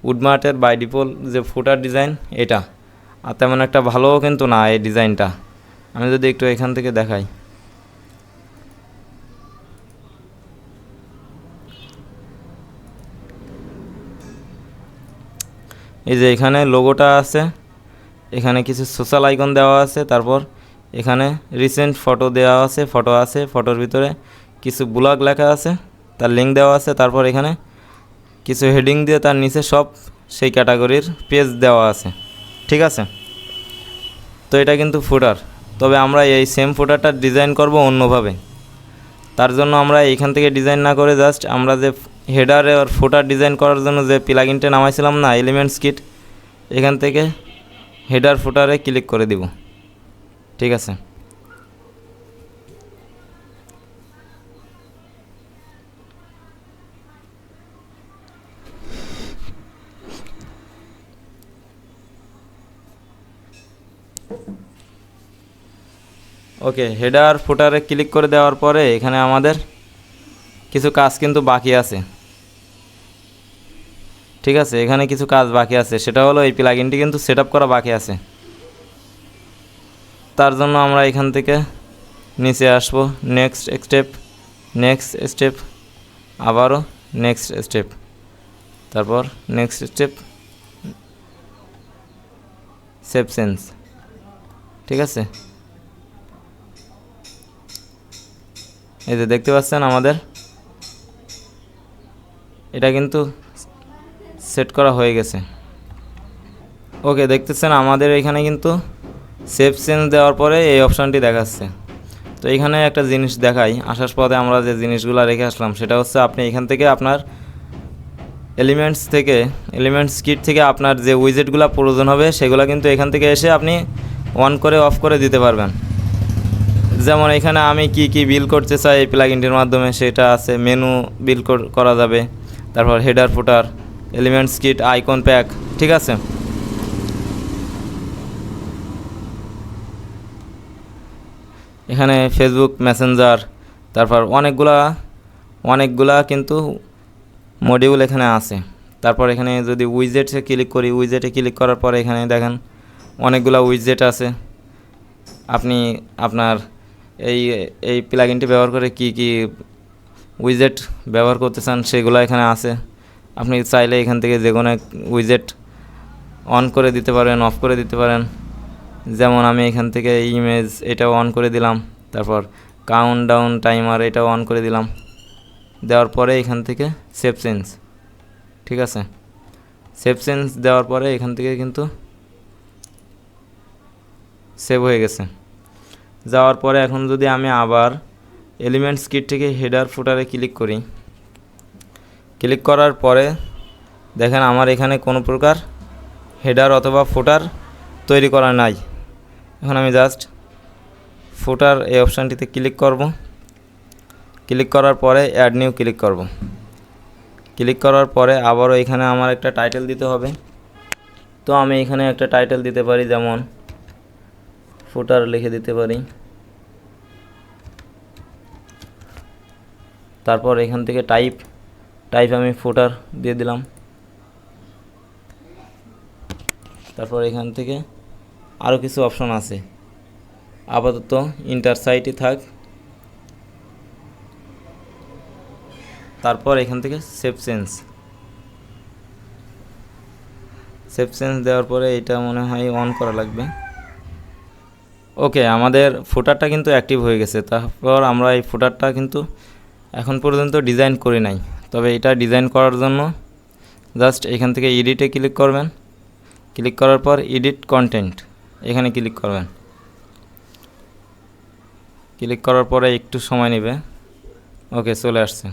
উডমার্টের বাই ডিফল্ট যে ফুটার ডিজাইন এটা আর তেমন একটা ভালোও কিন্তু না এই ডিজাইনটা। আমি যদি একটু এখান থেকে দেখাই, এই যে এখানে লোগোটা আছে, এখানে কিছু সোশ্যাল আইকন দেওয়া আছে, তারপর এখানে রিসেন্ট ফটো দেওয়া আছে, ফটোর ভিতরে কিছু ব্লগ লেখা আছে, তার লিঙ্ক দেওয়া আছে, তারপর এখানে কিছু হেডিং দিয়ে তার নিচে সব সেই ক্যাটাগরির পেজ দেওয়া আছে। ঠিক আছে, তো এটা কিন্তু ফুটার। তবে আমরা এই সেম ফুটারটা ডিজাইন করব অন্যভাবে। তার জন্য আমরা এইখান থেকে ডিজাইন না করে জাস্ট আমরা যে হেডারে আর ফুটার ডিজাইন করার জন্য যে প্লাগইনটা নামাইছিলাম না, এলিমেন্টস কিট, এখান থেকে হেডার ফুটারে ক্লিক করে দিব। ঠিক আছে, ওকে। হেডার ফুটারে ক্লিক করে দেওয়ার পরে এখানে আমাদের কিছু কাজ কিন্তু বাকি আছে। ঠিক আছে, এখানে কিছু কাজ বাকি আছে, সেটা হলো এই প্লাগইনটি কিন্তু সেট আপ করা বাকি আছে। তার জন্য আমরা এখান থেকে নিচে আসব, নেক্সট স্টেপ, আবারও নেক্সট স্টেপ, তারপর নেক্সট স্টেপ, সেভ চেঞ্জ। ঠিক আছে, এই যে দেখতে পাচ্ছেন আমাদের এটা কিন্তু সেট করা হয়ে গেছে। ওকে, দেখতেছেন আমাদের এখানে কিন্তু সেভ চেঞ্জ দেওয়ার পরে এই অপশানটি দেখাচ্ছে। তো এখানে একটা জিনিস দেখাই, আসার পথে আমরা যে জিনিসগুলো রেখে আসলাম সেটা হচ্ছে আপনি এখান থেকে আপনার এলিমেন্টস কিট থেকে আপনার যে উইজেটগুলো প্রয়োজন হবে সেগুলো কিন্তু এখান থেকে এসে আপনি অন করে অফ করে দিতে পারবেন। যেমন এখানে আমি কি বিল করতে চাই এই প্লাগইনটির মাধ্যমে সেটা আছে, মেনু বিল করা যাবে, তারপর হেডার ফুটার, এলিমেন্টস কিট, আইকন প্যাক। ঠিক আছে, এখানে ফেসবুক মেসেঞ্জার, তারপর অনেকগুলা কিন্তু মডিউল এখানে আছে। তারপর এখানে যদি উইজেটে ক্লিক করি, উইজেটে ক্লিক করার পরে এখানে দেখেন অনেকগুলা উইজেট আছে। আপনি আপনার এই প্লাগইনটি ব্যবহার করে কি উইজেট ব্যবহার করতে চান সেগুলো এখানে আছে। আপনি চাইলে এখান থেকে যে কোনো উইজেট অন করে দিতে পারেন, অফ করে দিতে পারেন। যেমন আমি এখান থেকে ইমেজ এটাও অন করে দিলাম, তারপর কাউন্টডাউন টাইমার এটাও অন করে দিলাম। দেওয়ার পরে এখান থেকে সেভ চেঞ্জ। ঠিক আছে, সেভ চেঞ্জ দেওয়ার পরে এখান থেকে কিন্তু সেভ হয়ে গেছে। যাওয়ার পরে এখন যদি আমি আবার এলিমেন্টস কিট থেকে হেডার ফুটারে ক্লিক করি, ক্লিক করার পরে দেখেন আমার এখানে কোনো প্রকার হেডার অথবা ফুটার তৈরি করা নাই। এখন আমি জাস্ট ফুটার এই অপশানটিতে ক্লিক করব। ক্লিক করার পরে অ্যাড নিউ ক্লিক করব। ক্লিক করার পরে আবারও এখানে আমার একটা টাইটেল দিতে হবে। তো আমি এখানে একটা টাইটেল দিতে পারি, যেমন ফুটার লিখে দিতে পারি। তারপর এখান থেকে টাইপ আমি ফুটার দিয়ে দিলাম। তারপর এখান থেকে আরও কিছু অপশন আছে, আপাতত ইন্টার সাইটই থাক। তারপর এখান থেকে সেভ চেঞ্জ দেওয়ার পরে এটা মনে হয় অন করা লাগবে। ওকে, আমাদের ফুটারটা কিন্তু অ্যাক্টিভ হয়ে গেছে। তারপর আমরা এই ফুটারটা কিন্তু এখন পর্যন্ত ডিজাইন করি নাই, তবে এটা ডিজাইন করার জন্য জাস্ট এখান থেকে এডিটে ক্লিক করবেন। ক্লিক করার পর এডিট কন্টেন্ট এখানে ক্লিক করবেন। ক্লিক করার পরে একটু সময় নেবে। ওকে, চলে আসছে।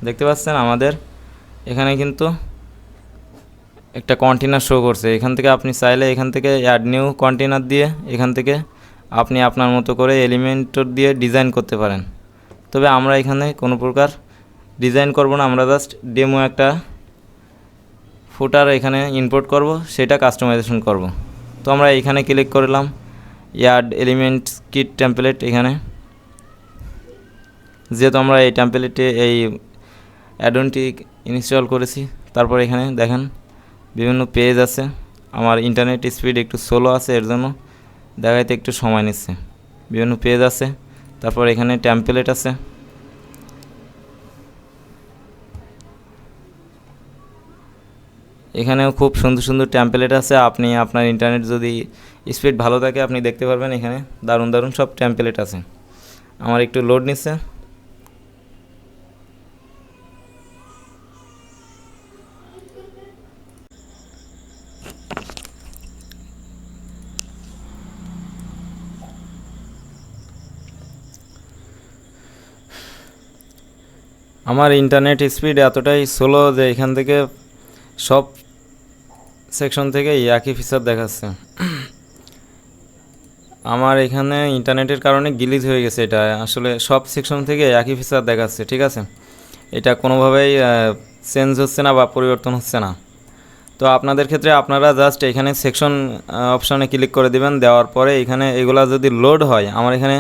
দেখতে পাচ্ছেন আমাদের এখানে কিন্তু একটা কন্টেনার শো করছে। এখান থেকে আপনি চাইলে এখান থেকে অ্যাড নিউ কন্টেনার দিয়ে এখান থেকে আপনি আপনার মতো করে এলিমেন্ট দিয়ে ডিজাইন করতে পারেন। তবে আমরা এখানে কোনো প্রকার ডিজাইন করব না, আমরা জাস্ট ডেমো একটা ফুটার এখানে ইম্পোর্ট করব, সেটা কাস্টমাইজেশন করব। তো আমরা এখানে ক্লিক করলাম অ্যাড এলিমেন্ট কিট টেমপ্লেট। এখানে যেহেতু আমরা এই টেমপ্লেটে এই অ্যাডনটি ইনস্টল করেছি, তারপর এখানে দেখেন বিভিন্ন পেজ আছে। আমার ইন্টারনেট স্পিড একটু স্লো আছে, এর জন্য দেখাইতে একটু সময় নিচ্ছে। বিভিন্ন পেজ আছে, তারপর এখানে টেমপ্লেট আছে। এখানেও খুব সুন্দর সুন্দর টেমপ্লেট আছে। আপনি আপনার ইন্টারনেট যদি স্পিড ভালো থাকে আপনি দেখতে পারবেন এখানে দারুণ দারুণ সব টেমপ্লেট আছে। আমার একটু লোড নিচ্ছে। আমার ইন্টারনেট স্পিড এতটাই স্লো যে এখান থেকে সব সেকশন থেকে একই ফিচার দেখাচ্ছে। আমার এখানে ইন্টারনেটের কারণে গ্লিচ হয়ে গেছে। এটা আসলে সব সেকশন থেকে একই ফিচার দেখাচ্ছে, ঠিক আছে। এটা কোনোভাবেই চেঞ্জ হচ্ছে না বা পরিবর্তন হচ্ছে না। তো আপনাদের ক্ষেত্রে আপনারা জাস্ট এখানে সেকশন অপশানে ক্লিক করে দিবেন। দেওয়ার পরে এখানে এগুলা যদি লোড হয়, আমার এখানে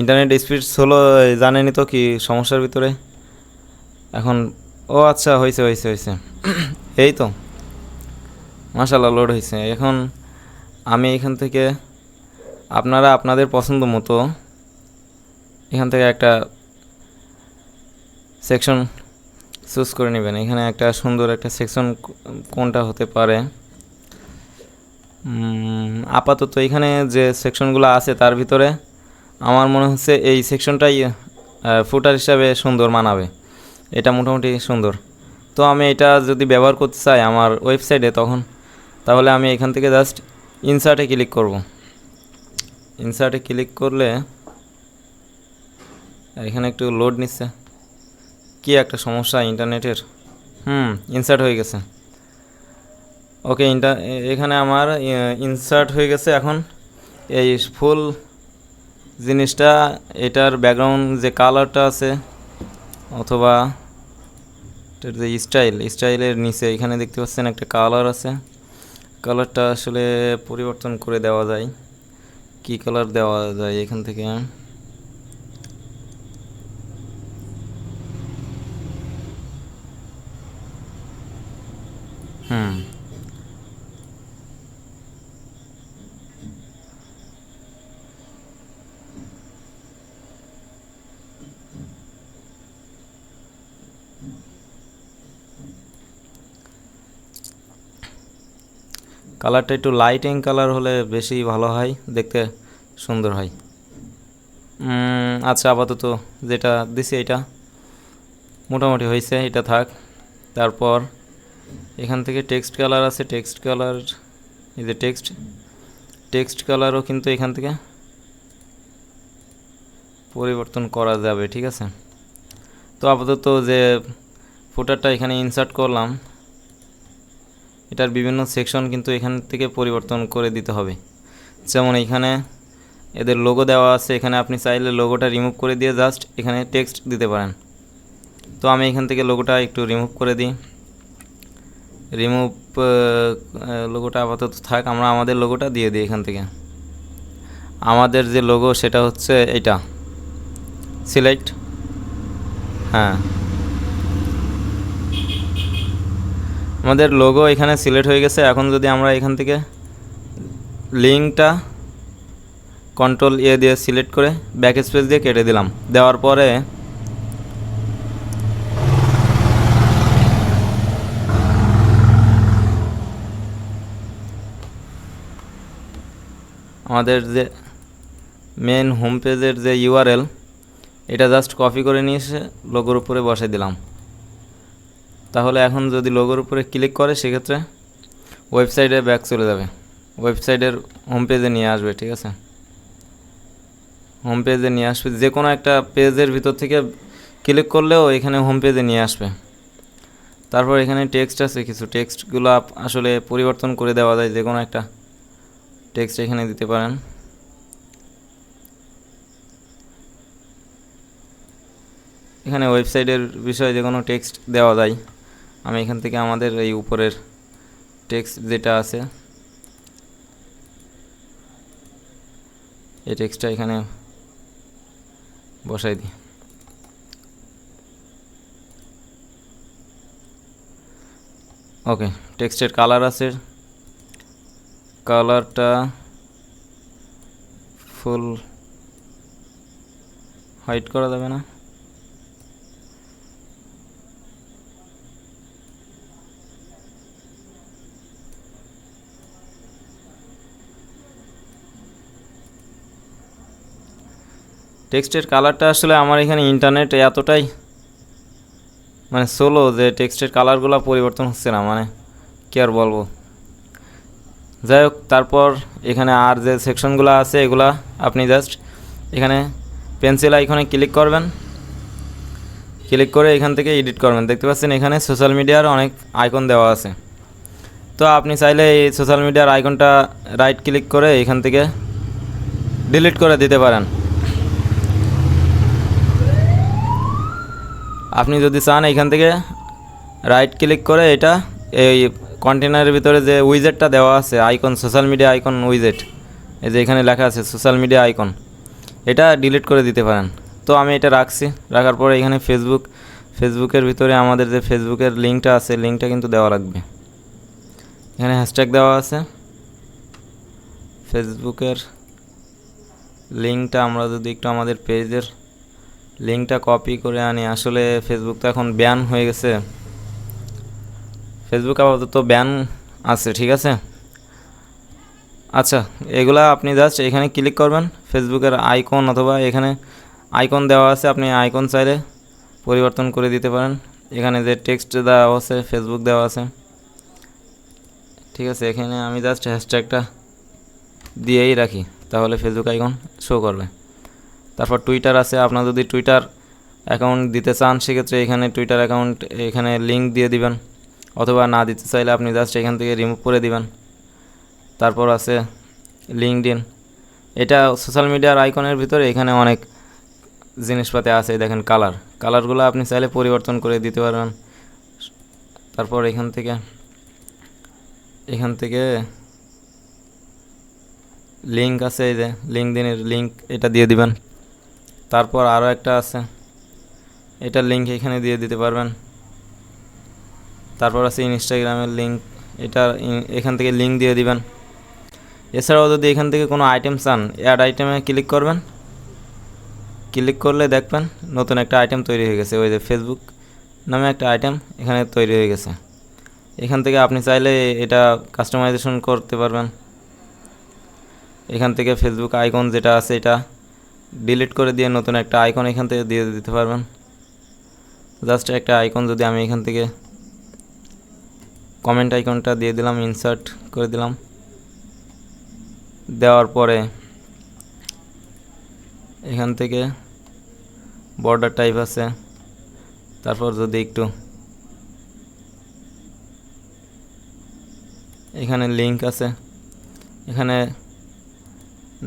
ইন্টারনেট স্পিড স্লো, জানেনই তো কি সমস্যার ভিতরে এখন। ও আচ্ছা, হয়েছে হয়েছে হয়েছে এই তো মাশাআল্লাহ লোড হয়েছে। এখন আমি এখান থেকে আপনারা আপনাদের পছন্দ মতো এখান থেকে একটা সেকশন চুজ করে নেবেন। এখানে একটা সুন্দর একটা সেকশন কোনটা হতে পারে, আপাতত এখানে যে সেকশনগুলো আছে তার ভিতরে আমার মনে হচ্ছে এই সেকশনটাই ফুটার হিসাবে সুন্দর মানাবে। এটা মোটামুটি সুন্দর। তো আমি এটা যদি ব্যবহার করতে চাই আমার ওয়েবসাইটে তাহলে আমি এখান থেকে জাস্ট ইনসার্টে ক্লিক করব। ইনসার্টে ক্লিক করলে এখানে একটু লোড নিচ্ছে। কি একটা সমস্যা ইন্টারনেটের। ইনসার্ট হয়ে গেছে। ওকে, এখানে আমার ইনসার্ট হয়ে গেছে। এখন এই ফুল জিনিসটা, এটার ব্যাকগ্রাউন্ড যে কালারটা আছে অথবা এটার যে স্টাইলের নিচে এখানে দেখতে পাচ্ছেন একটা কালার আছে। কালারটা আসলে পরিবর্তন করে দেওয়া যায়। কি কালার দেওয়া যায় এখান থেকে? কালারটা একটু লাইটিং কালার হলে বেশি ভালো হয়, দেখতে সুন্দর হয়। আচ্ছা, আপাতত যেটা দিছি এটা মোটামুটি হয়েছে, এটা থাক। তারপর এখান থেকে টেক্সট কালার আছে। টেক্সট কালার, এই যে টেক্সট কালারও কিন্তু এখান থেকে পরিবর্তন করা যাবে, ঠিক আছে। তো আপাতত যে ফুটারটা এখানে ইনসার্ট করলাম, এটার বিভিন্ন সেকশন কিন্তু এখান থেকে পরিবর্তন করে দিতে হবে। যেমন এখানে এদের লোগো দেওয়া আছে, এখানে আপনি চাইলে লোগোটা রিমুভ করে দিয়ে জাস্ট এখানে টেক্সট দিতে পারেন। তো আমি এখান থেকে লোগোটা একটু রিমুভ করে দিই। লোগোটা আপাতত থাক, আমরা আমাদের লোগোটা দিয়ে দিই এখান থেকে। আমাদের যে লোগো সেটা হচ্ছে এটা সিলেক্ট। আমাদের লোগো এখানে সিলেক্ট হয়ে গেছে। এখন যদি আমরা এখান থেকে লিঙ্কটা কন্ট্রোল দিয়ে সিলেক্ট করে ব্যাক স্পেস দিয়ে কেটে দিলাম। দেওয়ার পরে আমাদের যে মেন হোম পেজের যে ইউআরএল, এটা জাস্ট কপি করে নিয়ে এসে লোগোর উপরে বসাই দিলাম। তাহলে এখন যদি লোগোর উপরে ক্লিক করে সেক্ষেত্রে ওয়েবসাইটে ব্যাক চলে যাবে, ওয়েবসাইটের হোম পেজে নিয়ে আসবে। ঠিক আছে, হোম পেজে নিয়ে আসবে, যে কোনো একটা পেজের ভিতর থেকে ক্লিক করলেও এখানে হোম পেজে নিয়ে আসবে। তারপর এখানে টেক্সট আছে, কিছু টেক্সটগুলো আসলে পরিবর্তন করে দেওয়া যায়, যে কোনো একটা টেক্সট এখানে দিতে পারেন। এখানে ওয়েবসাইটের বিষয়ে যে কোনো টেক্সট দেওয়া যায়। আমি এখান থেকে আমাদের এই উপরের টেক্সট যেটা আছে এই টেক্সটটা এখানে বসাই দিই। ওকে, টেক্সটের কালার আছে, কালারটা ফুল হোয়াইট করা যাবে না? টেক্সটের কালারটা আসলে আমার এখানে ইন্টারনেট এতটাই মানে স্লো যে টেক্সটের কালারগুলো পরিবর্তন হচ্ছে না, মানে কি আর বলবো। যাই হোক, তারপর এখানে আর যে সেকশনগুলো আছে এগুলা আপনি জাস্ট এখানে পেন্সিল আইকনে ক্লিক করবেন, ক্লিক করে এখান থেকে এডিট করবেন। দেখতে পাচ্ছেন এখানে সোশ্যাল মিডিয়ার অনেক আইকন দেওয়া আছে। তো আপনি চাইলে এই সোশ্যাল মিডিয়ার আইকনটা রাইট ক্লিক করে এখান থেকে ডিলিট করে দিতে পারেন। আপনি যদি চান এখান থেকে রাইট ক্লিক করে এটা এই কন্টেনারের ভিতরে যে উইজেটটা দেওয়া আছে আইকন, সোশ্যাল মিডিয়া আইকন উইজেট, এই যে এখানে লেখা আছে সোশ্যাল মিডিয়া আইকন, এটা ডিলিট করে দিতে পারেন। তো আমি এটা রাখছি, রাখার পরে এখানে ফেসবুকের ভিতরে আমাদের যে ফেসবুকের লিঙ্কটা আছে লিঙ্কটা কিন্তু দেওয়া লাগবে। এখানে হ্যাশট্যাগ দেওয়া আছে, ফেসবুকের লিঙ্কটা আমরা যদি একটু আমাদের পেজের লিঙ্কটা কপি করে আনি, আসলে ফেসবুক তো এখন ব্যান হয়ে গেছে, ফেসবুক আপাতত ব্যান আছে। ঠিক আছে, আচ্ছা এগুলা আপনি জাস্ট এখানে ক্লিক করবেন, ফেসবুকের আইকন অথবা এখানে আইকন দেওয়া আছে, আপনি আইকন চাইলে পরিবর্তন করে দিতে পারেন। এখানে যে টেক্সট দেওয়া আছে ফেসবুক দেওয়া আছে। ঠিক আছে, এখানে আমি জাস্ট হ্যাশট্যাগটা দিয়েই রাখি, তাহলে ফেসবুক আইকন শো করবে। তারপর টুইটার আছে, আপনার যদি টুইটার অ্যাকাউন্ট দিতে চান সেক্ষেত্রে এখানে টুইটার অ্যাকাউন্ট এখানে লিঙ্ক দিয়ে দিবেন, অথবা না দিতে চাইলে আপনি জাস্ট এখান থেকে রিমুভ করে দিবেন। তারপর আছে লিঙ্কডইন, এটা সোশ্যাল মিডিয়ার আইকনের ভিতরে এখানে অনেক জিনিসপাতি আছে, দেখেন কালারগুলো আপনি চাইলে পরিবর্তন করে দিতে পারবেন। তারপর এখান থেকে লিঙ্ক আছে, এই যে লিঙ্কডইনের লিঙ্ক, এটা দিয়ে দিবেন। তারপর আরও একটা আছে, এটার লিঙ্ক এখানে দিয়ে দিতে পারবেন। তারপর আছে ইনস্টাগ্রামের লিঙ্ক, এটা এখান থেকে লিঙ্ক দিয়ে দিবেন। এছাড়াও যদি এখান থেকে কোনো আইটেম চান, অ্যাড আইটেমে ক্লিক করবেন, ক্লিক করলে দেখবেন নতুন একটা আইটেম তৈরি হয়ে গেছে, ওই যে ফেসবুক নামে একটা আইটেম এখানে তৈরি হয়ে গেছে। এখান থেকে আপনি চাইলে এটা কাস্টমাইজেশন করতে পারবেন। এখান থেকে ফেসবুক আইকন যেটা আছে এটা ডিলিট করে দিয়ে নতুন একটা আইকন এখান থেকে দিয়ে দিতে পারবেন। জাস্ট একটা আইকন যদি আমি এখান থেকে কমেন্ট আইকনটা দিয়ে দিলাম, ইনসার্ট করে দিলাম, দেওয়ার পরে এখান থেকে বর্ডার টাইপ আছে, তারপর যদি একটু এখানে লিঙ্ক আছে, এখানে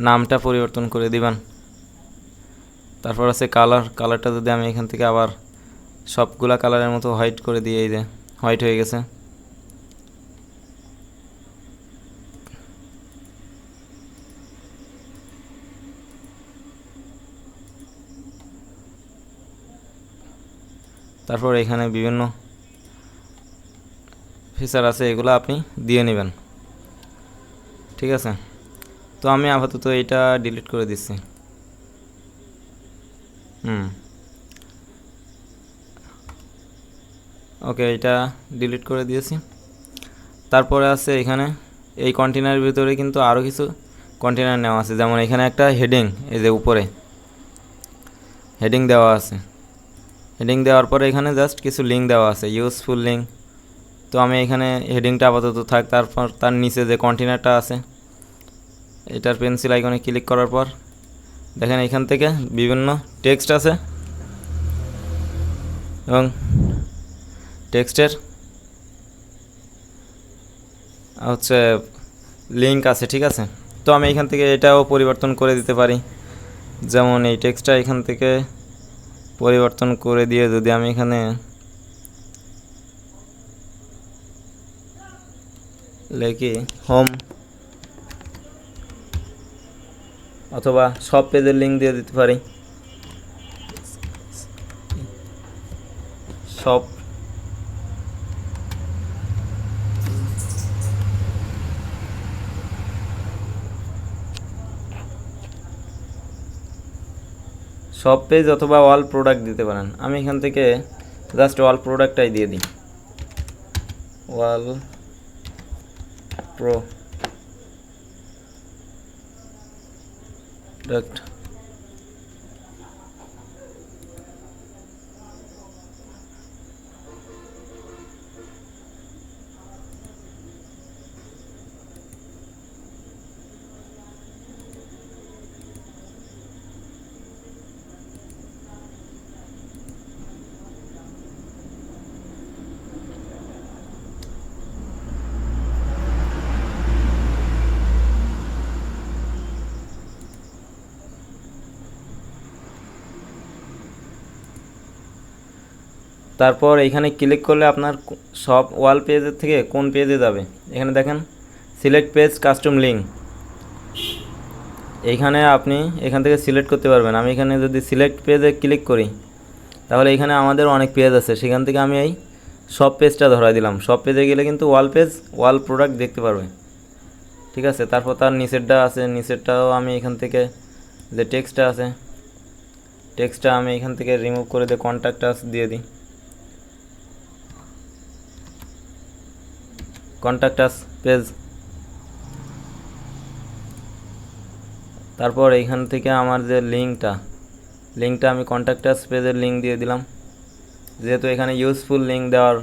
নামটা পরিবর্তন করে দিবেন। তারপর আছে কালারটা যদি আমি এখান থেকে আবার সবগুলা কালারের মতো হোয়াইট করে দিই, এই যে হোয়াইট হয়ে গেছে। তারপর এখানে বিভিন্ন ফিচার আছে, এগুলো আপনি দিয়ে নেবেন। ঠিক আছে, তো আমি আপাতত এটা ডিলিট করে দিচ্ছি। ওকে, এটা ডিলিট করে দিয়েছি। তারপরে আছে এখানে এই কন্টেনারের ভিতরে কিন্তু আরও কিছু কন্টেনার নেওয়া আছে, যেমন এখানে একটা হেডিং, এই যে উপরে হেডিং দেওয়া আছে। হেডিং দেওয়ার পরে এখানে জাস্ট কিছু লিঙ্ক দেওয়া আছে, ইউজফুল লিঙ্ক। তো আমি এখানে হেডিংটা আপাতত থাক। তারপর তার নিচে যে কন্টেনারটা আছে, এটার পেন্সিল আইকনে ক্লিক করার পর দেখেন এখান থেকে বিভিন্ন টেক্সট আছে এবং টেক্সটের হচ্ছে লিঙ্ক আছে, ঠিক আছে। তো আমি এখান থেকে এটাও পরিবর্তন করে দিতে পারি। যেমন এই টেক্সটটা এখান থেকে পরিবর্তন করে দিয়ে যদি আমি এখানে লিখি হোম, অথবা সব পেজের লিঙ্ক দিয়ে দিতে পারি, সব সব পেজ অথবা অল প্রোডাক্ট দিতে পারেন। আমি এখান থেকে জাস্ট অল প্রোডাক্টটাই দিয়ে দিই, অল প্রোডাক্ট। তারপর এখানে ক্লিক করলে আপনার সব ওয়াল পেজের থেকে কোন পেজে যাবে এখানে দেখেন সিলেক্ট পেজ কাস্টম লিঙ্ক। এইখানে আপনি এখান থেকে সিলেক্ট করতে পারবেন। আমি এখানে যদি সিলেক্ট পেজে ক্লিক করি তাহলে এখানে আমাদের অনেক পেজ আছে, সেখান থেকে আমি এই সব পেজটা ধরাই দিলাম। সব পেজে গেলে কিন্তু ওয়াল পেজ, ওয়াল প্রোডাক্ট দেখতে পারবে, ঠিক আছে। তারপর তার নিচেরটা আছে, নিচেরটাও আমি এখান থেকে যে টেক্সটটা আছে, টেক্সটটা আমি এখান থেকে রিমুভ করে দিয়ে কন্ট্যাক্ট আস দিয়ে দিই, কন্ট্যাক্ট আস পেজ। তারপর এইখান থেকে আমার যে লিঙ্কটা আমি কন্ট্যাক্ট আস পেজের লিঙ্ক দিয়ে দিলাম, যেহেতু এখানে ইউজফুল লিঙ্ক দেওয়ার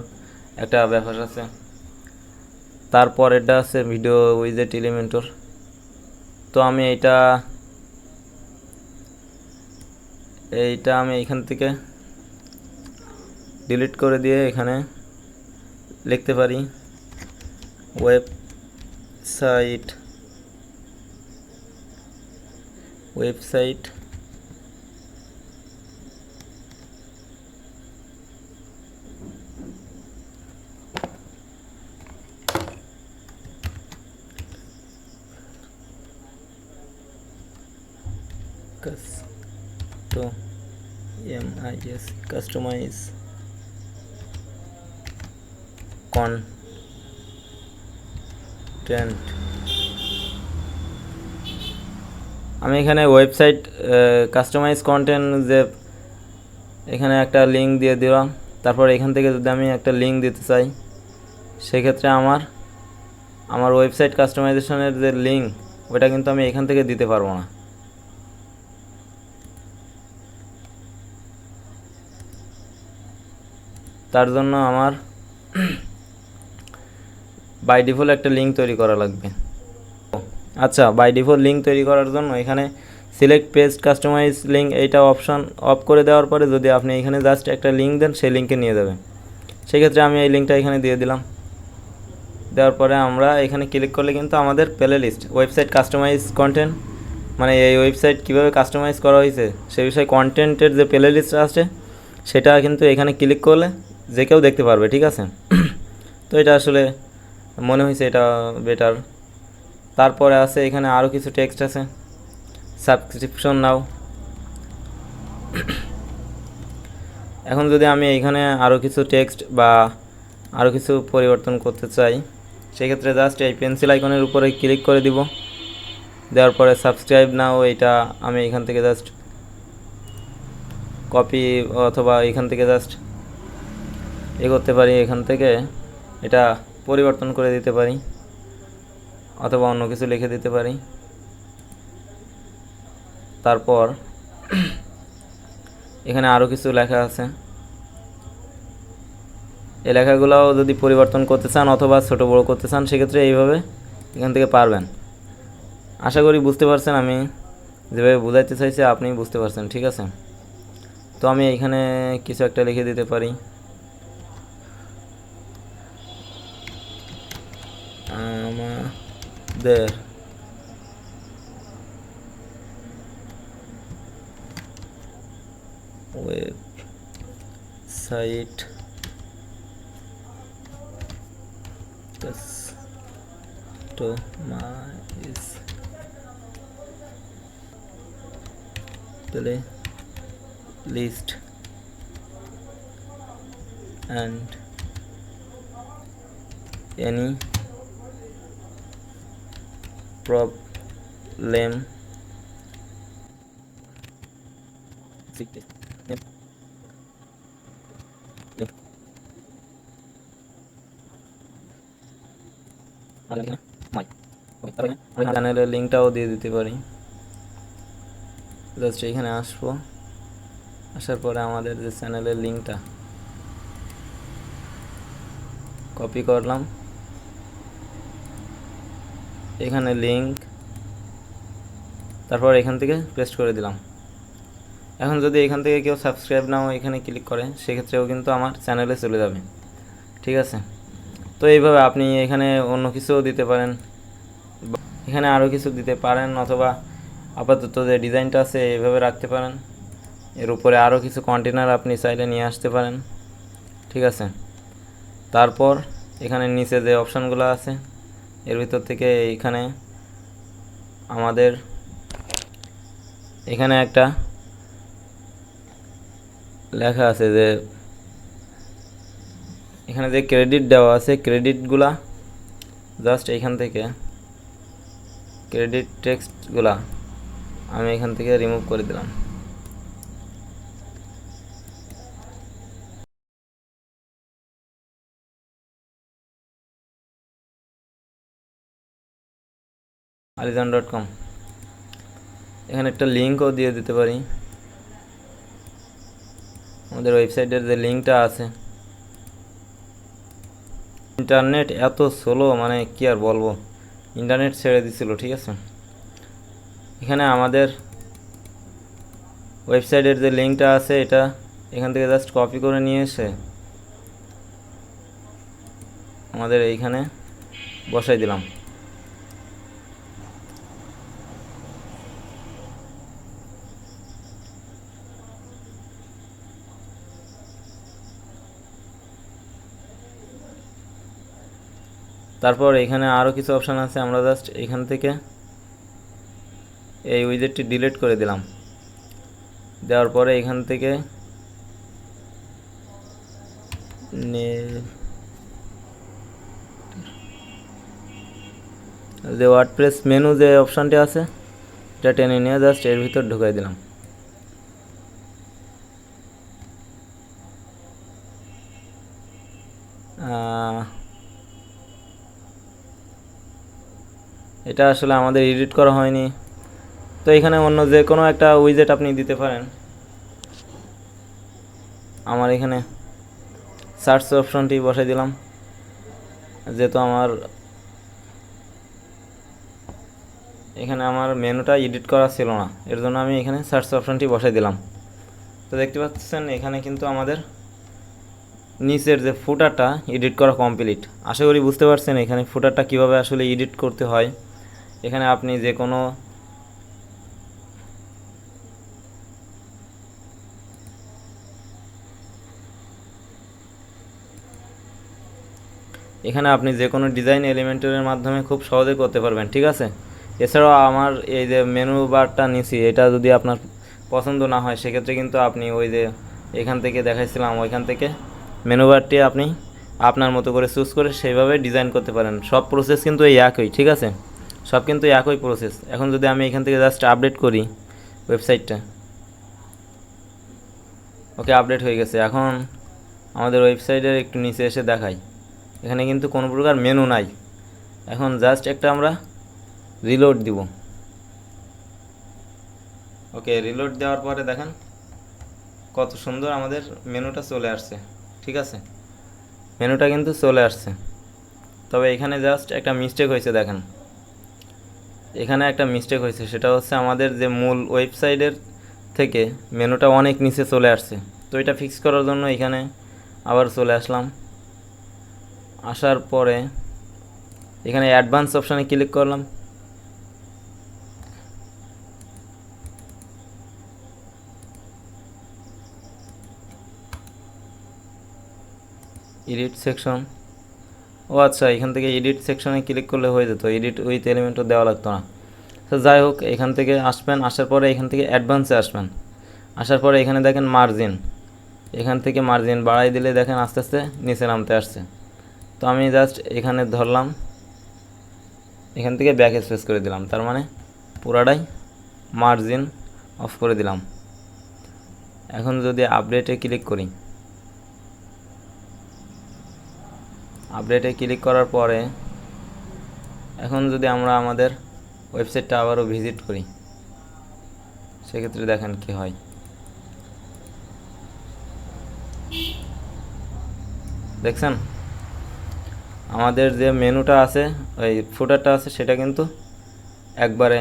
একটা ব্যাপার আছে। তারপর এটা আছে ভিডিও উইজেট এলিমেন্টর। তো আমি এইটা আমি এখান থেকে ডিলিট করে দিয়ে এখানে লিখতে পারি ওয়েবসাইট কাস্টমাইজ কন্টেন্ট। আমি এখানে ওয়েবসাইট কাস্টমাইজ কন্টেন্ট যে এখানে একটা লিঙ্ক দিয়ে দিলাম। তারপর এখান থেকে যদি আমি একটা লিঙ্ক দিতে চাই সেক্ষেত্রে আমার ওয়েবসাইট কাস্টমাইজেশনের যে লিঙ্ক ওটা কিন্তু আমি এখান থেকে দিতে পারবো না। তার জন্য আমার বাই ডিফল্ট একটা লিঙ্ক তৈরি করা লাগবে। আচ্ছা, বাই ডিফল্ট লিঙ্ক তৈরি করার জন্য এখানে সিলেক্ট পেজ কাস্টমাইজ লিঙ্ক এইটা অপশন অফ করে দেওয়ার পরে যদি আপনি এখানে জাস্ট একটা লিঙ্ক দেন সেই লিঙ্কে নিয়ে যাবে। সেক্ষেত্রে আমি এই লিঙ্কটা এখানে দিয়ে দিলাম। দেওয়ার পরে আমরা এখানে ক্লিক করলে কিন্তু আমাদের playlist website customise content, মানে এই ওয়েবসাইট কীভাবে কাস্টমাইজ করা হয়েছে সেই বিষয়ে কন্টেন্টের যে প্লে লিস্ট আছে সেটা কিন্তু এখানে ক্লিক করলে যে কেউ দেখতে পারবে, ঠিক আছে। তো এটা আসলে মনে হয়েছে এটা বেটার। তারপরে আছে এখানে আরও কিছু টেক্সট আছে, সাবস্ক্রিপশন নাও। এখন যদি আমি এইখানে আরও কিছু টেক্সট বা আরও কিছু পরিবর্তন করতে চাই সেক্ষেত্রে জাস্ট এই পেন্সিল আইকনের উপরে ক্লিক করে দিব। দেওয়ার পরে সাবস্ক্রাইব নাও এইটা আমি এখান থেকে জাস্ট কপি অথবা এখান থেকে জাস্ট করতে পারি, এখান থেকে এটা পরিবর্তন করে দিতে পারি অথবা অন্য কিছু লিখে দিতে পারি। তারপর এখানে আরও কিছু লেখা আছে, এই লেখাগুলোও যদি পরিবর্তন করতে চান অথবা ছোটো বড়ো করতে চান সেক্ষেত্রে এইভাবে এখান থেকে পারবেন। আশা করি বুঝতে পারছেন, আমি যেভাবে বোঝাইতে চাইছি আপনি বুঝতে পারছেন, ঠিক আছে। তো আমি এখানে কিছু একটা লিখে দিতে পারি, আমাদের website customise playlist and any problem চ্যানেলের লিঙ্কটাও দিয়ে দিতে পারি। জাস্ট এখানে আসবো, আসার পরে আমাদের যে চ্যানেলের লিঙ্কটা কপি করলাম, এখানে লিঙ্ক, তারপর এখান থেকে পেস্ট করে দিলাম। এখন যদি এখান থেকে কেউ সাবস্ক্রাইব নাও এখানে ক্লিক করে সেক্ষেত্রেও কিন্তু আমার চ্যানেলে চলে যাবে, ঠিক আছে। তো এইভাবে আপনি এখানে অন্য কিছুও দিতে পারেন, এখানে আরও কিছু দিতে পারেন, অথবা আপাতত যে ডিজাইনটা আছে এইভাবে রাখতে পারেন। এর উপরে আরও কিছু কন্টেনার আপনি চাইলে নিয়ে আসতে পারেন, ঠিক আছে। তারপর এখানে নিচে যে অপশানগুলো আছে এর ভিতর থেকে এখানে আমাদের এখানে একটা লেখা আছে যে এখানে যে ক্রেডিট দেওয়া আছে, ক্রেডিটগুলা জাস্ট এখান থেকে ক্রেডিট টেক্সটগুলা আমি এখান থেকে রিমুভ করে দিলাম। alizan.com এখানে একটা লিঙ্কও দিয়ে দিতে পারি, আমাদের ওয়েবসাইটের যে লিঙ্কটা আছে। ইন্টারনেট এত স্লো, মানে কি আর বলবো, ইন্টারনেট ছেড়ে দিছিল, ঠিক আছে। এখানে আমাদের ওয়েবসাইটের যে লিঙ্কটা আছে এটা এখান থেকে জাস্ট কপি করে নিয়ে এসে আমাদের এইখানে বসাই দিলাম। তারপর এখানে আরও কিছু অপশান আছে, আমরা জাস্ট এখান থেকে এই উইজেটটি ডিলিট করে দিলাম। দেওয়ার পরে এখান থেকে যে ওয়ার্ডপ্রেস মেনু যে অপশানটি আছে এটা টেনে নিয়ে জাস্ট এর ভিতর ঢুকাই দিলাম। এটা আসলে আমাদের এডিট করা হয়নি, তো এখানে অন্য যে কোনো একটা উইজেট আপনি দিতে পারেন। আমার এখানে সার্চ অপশনটি বসাই দিলাম, যেহেতু আমার এখানে আমার মেনুটা এডিট করা ছিল না, এর জন্য আমি এখানে সার্চ অপশনটি বসাই দিলাম। তো দেখতে পাচ্ছেন এখানে কিন্তু আমাদের নিচের যে ফুটারটা এডিট করা কমপ্লিট। আশা করি বুঝতে পারছেন এখানে ফুটারটা কিভাবে আসলে এডিট করতে হয়। এখানে আপনি যে কোনো ডিজাইন এলিমেন্টের মাধ্যমে খুব সহজে করতে পারবেন, ঠিক আছে। এছাড়াও আমার এই যে মেনু বারটা নিছি এটা যদি আপনার পছন্দ না হয় সেক্ষেত্রে কিন্তু আপনি ওই যে এখান থেকে দেখাইছিলাম ওইখান থেকে মেনু বারটি আপনি আপনার মতো করে চুজ করে সেইভাবে ডিজাইন করতে পারেন। সব প্রসেস কিন্তু এই একই, ঠিক আছে, সব কিন্তু একই প্রসেস। এখন যদি আমি এখান থেকে জাস্ট আপডেট করি ওয়েবসাইটটা, ওকে আপডেট হয়ে গেছে। এখন আমাদের ওয়েবসাইটের একটু নিচে এসে দেখাই, এখানে কিন্তু কোনো প্রকার মেনু নাই। এখন জাস্ট একটা আমরা রিলোড দিব। ওকে, রিলোড দেওয়ার পরে দেখেন কত সুন্দর আমাদের মেনুটা চলে আসছে। ঠিক আছে, মেনুটা কিন্তু চলে আসছে। তবে এখানে জাস্ট একটা মিস্টেক হয়েছে, দেখেন এখানে একটা মিস্টেক হয়েছে, সেটা হচ্ছে আমাদের যে মূল ওয়েবসাইটের থেকে মেনুটা অনেক নিচে চলে আসছে। তো এটা ফিক্স করার জন্য এখানে আবার চলে আসলাম। আসার পরে এখানে অ্যাডভান্স অপশানে ক্লিক করলাম। এডিট সেকশন, ও আচ্ছা, এখান থেকে এডিট সেকশনে ক্লিক করলে হয়ে যেত, এডিট উইথ এলিমেন্টও দেওয়া লাগতো না। তো যাই হোক, এখান থেকে আসবেন, আসার পরে এখান থেকে অ্যাডভান্সে আসবেন। আসার পরে এখানে দেখেন মার্জিন, এখান থেকে মার্জিন বাড়াই দিলে দেখেন আস্তে আস্তে নিচে নামতে আসছে। তো আমি জাস্ট এখানে ধরলাম, এখান থেকে ব্যাক স্পেস করে দিলাম, তার মানে পুরাটাই মার্জিন অফ করে দিলাম। এখন যদি আপডেটে ক্লিক করি, আপডেটে ক্লিক করার পরে এখন যদি আমরা আমাদের ওয়েবসাইটটা আবারও ভিজিট করি, সেক্ষেত্রে দেখেন কি হয়। দেখছেন আমাদের যে মেনুটা আছে, ওই ফুটারটা আছে, সেটা কিন্তু একবারে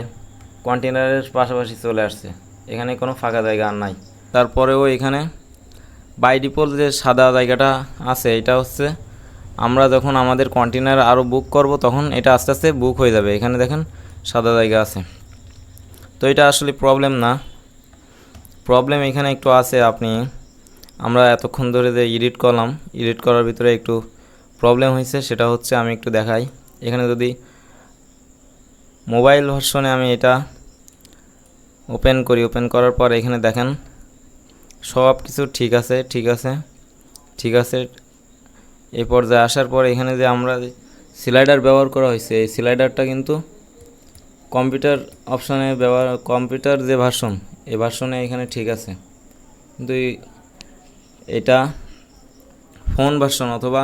কন্টেনারের পাশাপাশি চলে আসছে, এখানে কোনো ফাঁকা জায়গা আর নাই। তারপরেও এখানে বাই ডিফল্ট যে সাদা জায়গাটা আছে, এটা হচ্ছে আমরা যখন আমাদের কন্টেনার আরও বুক করব তখন এটা আস্তে আস্তে বুক হয়ে যাবে। এখানে দেখেন সাদা জায়গা আছে, তো এটা আসলে প্রবলেম না। প্রবলেম এখানে একটু আছে, আমরা এতক্ষণ ধরে যে এডিট করলাম, এডিট করার ভিতরে একটু প্রবলেম হয়েছে। সেটা হচ্ছে আমি একটু দেখাই। এখানে যদি মোবাইল ভার্সনে আমি এটা ওপেন করি, ওপেন করার পর এখানে দেখেন সব কিছু ঠিক আছে, ঠিক আছে, ঠিক আছে। এই পর্যায়ে আসার পর এখানে যে আমরা স্লাইডার ব্যবহার করা হয়েছে, এই স্লাইডারটা কিন্তু কম্পিউটার অপশানে ব্যবহার, কম্পিউটার যে ভার্সন, এই ভার্সনে এখানে ঠিক আছে, কিন্তু এটা ফোন ভার্সন অথবা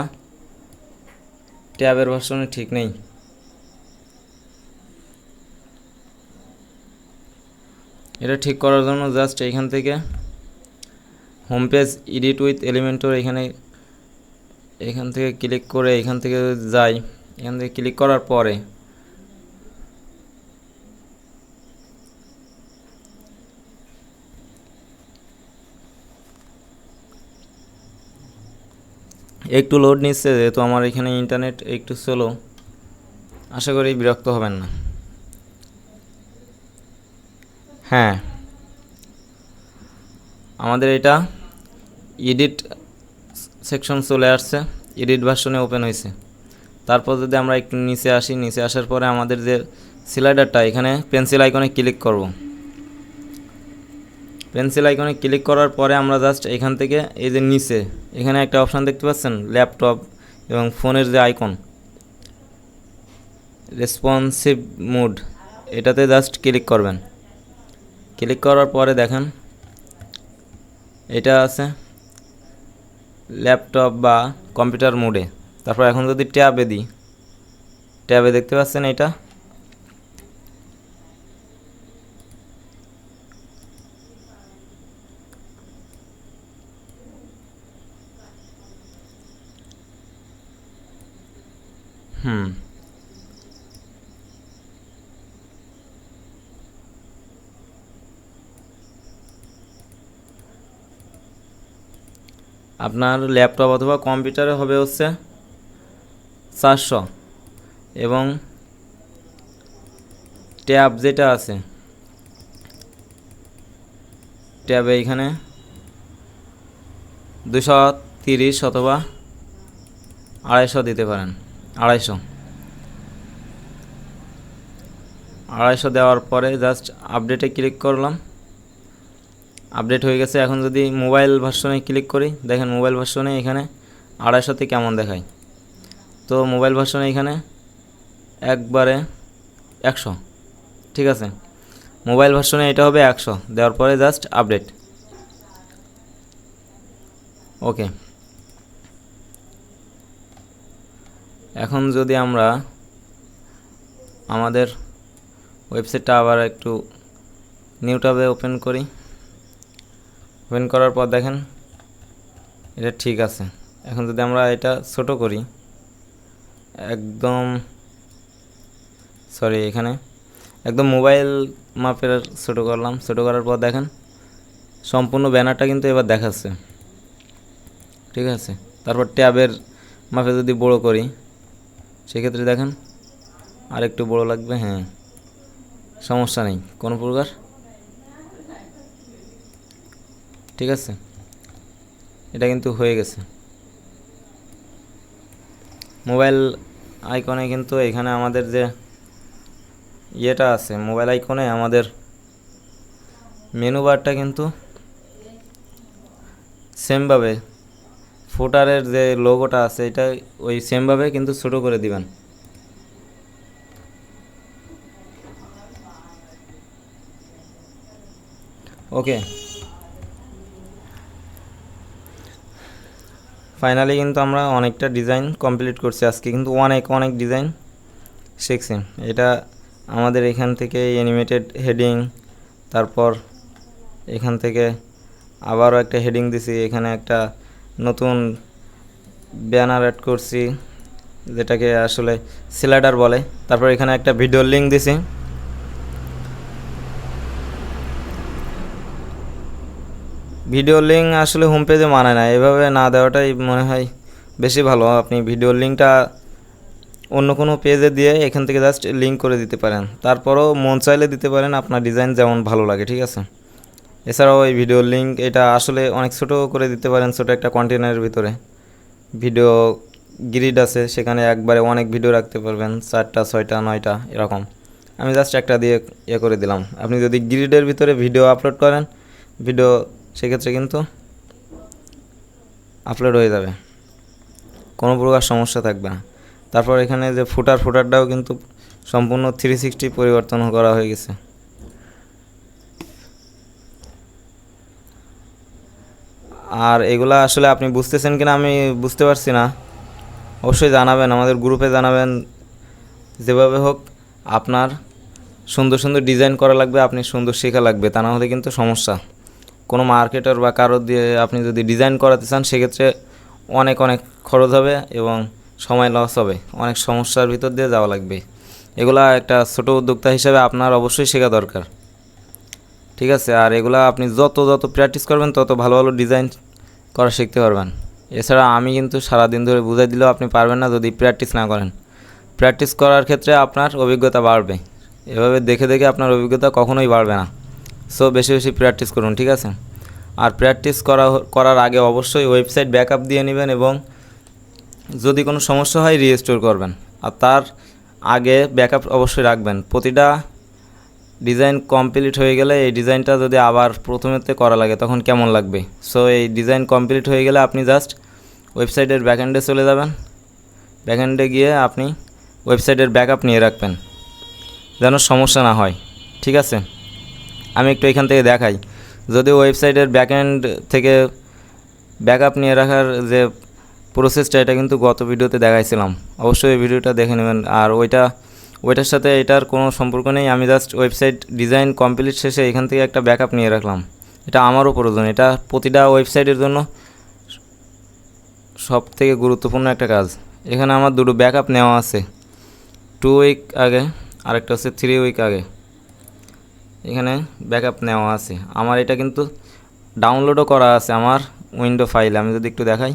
ট্যাবের ভার্সনে ঠিক নেই। এটা ঠিক করার জন্য জাস্ট এইখান থেকে home page edit with Elementor এখান থেকে ক্লিক করে এখান থেকে যাই, এখান থেকে ক্লিক করার পরে একটু লোড নিচ্ছে, যেহেতু আমার এখানে ইন্টারনেট একটু স্লো, আশা করি বিরক্ত হবেন না। হ্যাঁ, আমাদের এটা এডিট সেকশন চলে আসছে, এডিট ভার্সনে ওপেন হয়েছে। তারপর যদি আমরা একটু নিচে আসি, নিচে আসার পরে আমাদের যে স্লাইডারটা, এখানে পেন্সিল আইকনে ক্লিক করব। পেন্সিল আইকনে ক্লিক করার পরে আমরা জাস্ট এখান থেকে এই যে নিচে এখানে একটা অপশান দেখতে পাচ্ছেন, ল্যাপটপ এবং ফোনের যে আইকন, রেসপন্সিভ মোড, এটাতে জাস্ট ক্লিক করবেন। ক্লিক করার পরে দেখেন এটা আছে ল্যাপটপ বা কম্পিউটার মোডে। তারপর এখন যদি ট্যাবে দিই, ট্যাবে দেখতে পাচ্ছেন এটা আপনার ল্যাপটপ অথবা কম্পিউটারে হবে হচ্ছে 400, এবং ট্যাব যেটা আছে, ট্যাবে এখানে 230 অথবা 250 দিতে পারেন। 250 দেওয়ার পরে জাস্ট আপডেটে ক্লিক করলাম, আপডেট হয়ে গেছে। এখন যদি মোবাইল ভার্সনে ক্লিক করি, দেখেন মোবাইল ভার্সনে এখানে 250তে কেমন দেখায়। তো মোবাইল ভার্সনে এখানে একবারে 100, ঠিক আছে। মোবাইল ভার্সনে এটা হবে 100, দেওয়ার পরে জাস্ট আপডেট, ওকে। এখন যদি আমরা আমাদের ওয়েবসাইটটা আবার একটু নিউ ট্যাবে ওপেন করি, ওপেন করার পর দেখেন এটা ঠিক আছে। এখন যদি আমরা এটা ছোট করি একদম, সরি এখানে একদম মোবাইল মাপের ছোট করলাম। ছোট করার পর দেখেন সম্পূর্ণ ব্যানারটা কিন্তু এবার দেখাচ্ছে, ঠিক আছে। তারপর ট্যাবের মাপে যদি বড় করি সেক্ষেত্রে দেখেন আর একটু বড় লাগবে, হ্যাঁ সমস্যা নেই কোনো প্রকার, ঠিক আছে। এটা কিন্তু হয়ে গেছে। মোবাইল আইকনে কিন্তু এখানে আমাদের যে ইয়েটা আছে, মোবাইল আইকনে আমাদের মেনু বারটা কিন্তু সেমভাবে ফুটারের যে লোগোটা আছে এটা ওই সেমভাবে কিন্তু ছোটো করে দিবেন। ওকে, ফাইনালি কিন্তু আমরা অনেকটা ডিজাইন কমপ্লিট করছি আজকে, কিন্তু অনেক ডিজাইন শিখছি। এটা আমাদের এখান থেকে অ্যানিমেটেড হেডিং, তারপর এখান থেকে আবারও একটা হেডিং দিছি, এখানে একটা নতুন ব্যানার অ্যাড করছি যেটাকে আসলে স্লাইডার বলে। তারপর এখানে একটা ভিডিও লিঙ্ক দিছি। ভিডিও লিঙ্ক আসলে হোম পেজে মানায় না, এভাবে না দেওয়াটাই মনে হয় বেশি ভালো। আপনি ভিডিও লিঙ্কটা অন্য কোনো পেজে দিয়ে এখান থেকে জাস্ট লিঙ্ক করে দিতে পারেন, তারপরও মন চাইলে দিতে পারেন আপনার ডিজাইন যেমন ভালো লাগে, ঠিক আছে। এছাড়াও এই ভিডিও লিঙ্ক এটা আসলে অনেক ছোটো করে দিতে পারেন, ছোটো একটা কন্টেনারের ভিতরে। ভিডিও গ্রিড আছে, সেখানে একবারে অনেক ভিডিও রাখতে পারবেন, 4টা 6টা 9টা এরকম। আমি জাস্ট একটা দিয়ে করে দিলাম। আপনি যদি গ্রিডের ভিতরে ভিডিও আপলোড করেন, ভিডিও সেক্ষেত্রে কিন্তু আপলোড হয়ে যাবে, কোনো প্রকার সমস্যা থাকবে না। তারপর এখানে যে ফুটারটাও কিন্তু সম্পূর্ণ 360 পরিবর্তন করা হয়ে গেছে। আর এগুলা আসলে আপনি বুঝতেছেন কিনা আমি বুঝতে পারছি না, অবশ্যই জানাবেন, আমাদের গ্রুপে জানাবেন। যেভাবে হোক আপনার সুন্দর ডিজাইন করা লাগবে, আপনি সুন্দর শেখা লাগবে, তা না হলে কিন্তু সমস্যা। কোনো মার্কেটার বা কারো দিয়ে আপনি যদি ডিজাইন করাতে চান সেক্ষেত্রে অনেক খরচ হবে এবং সময় লস হবে, অনেক সমস্যার ভিতর দিয়ে যাওয়া লাগবে। এগুলা একটা ছোট উদ্যোক্তা হিসেবে আপনার অবশ্যই শেখা দরকার, ঠিক আছে। আর এগুলা আপনি যত প্র্যাকটিস করবেন তত ভালো ডিজাইন করা শিখতে পারবেন। এছাড়া আমি কিন্তু সারাদিন ধরে বুঝাই দিলেও আপনি পারবেন না যদি প্র্যাকটিস না করেন। প্র্যাকটিস করার ক্ষেত্রে আপনার অভিজ্ঞতা বাড়বে, এভাবে দেখে আপনার অভিজ্ঞতা কখনোই বাড়বে না। সো বেশি প্র্যাকটিস করুন, ঠিক আছে। আর প্র্যাকটিস করার আগে অবশ্যই ওয়েবসাইট ব্যাকআপ দিয়ে নেবেন এবং যদি কোনো সমস্যা হয় রিস্টোর করবেন। আর তার আগে ব্যাকআপ অবশ্যই রাখবেন। প্রতিটা ডিজাইন কমপ্লিট হয়ে গেলে এই ডিজাইনটা যদি আবার প্রথমেতে করা লাগে তখন কেমন লাগবে। সো এই ডিজাইন কমপ্লিট হয়ে গেলে আপনি জাস্ট ওয়েবসাইটের ব্যাকএন্ডে চলে যাবেন। ব্যাকএন্ডে গিয়ে আপনি ওয়েবসাইটের ব্যাকআপ নিয়ে রাখবেন যেন সমস্যা না হয়, ঠিক আছে। আমি একটু এখান থেকে দেখাই, যদি ওয়েবসাইটের ব্যাকএন্ড থেকে ব্যাকআপ নিয়ে রাখার যে প্রসেসটা এটা কিন্তু গত ভিডিওতে দেখাইছিলাম, অবশ্যই এই ভিডিওটা দেখে নেবেন। আর ওইটার সাথে এটার কোনো সম্পর্ক নেই, আমি জাস্ট ওয়েবসাইট ডিজাইন কমপ্লিট শেষে এখান থেকে একটা ব্যাকআপ নিয়ে রাখলাম। এটা আমারও প্রয়োজন, এটা প্রতিটা ওয়েবসাইটের জন্য সব থেকে গুরুত্বপূর্ণ একটা কাজ। এখানে আমার দুটো ব্যাকআপ নেওয়া আছে, 2 উইক আগে আরেকটা হচ্ছে 3 উইক আগে। এখানে ব্যাকআপ নেওয়া আছে আমার, এটা কিন্তু ডাউনলোডও করা আছে আমার উইন্ডো ফাইলে। আমি যদি একটু দেখাই,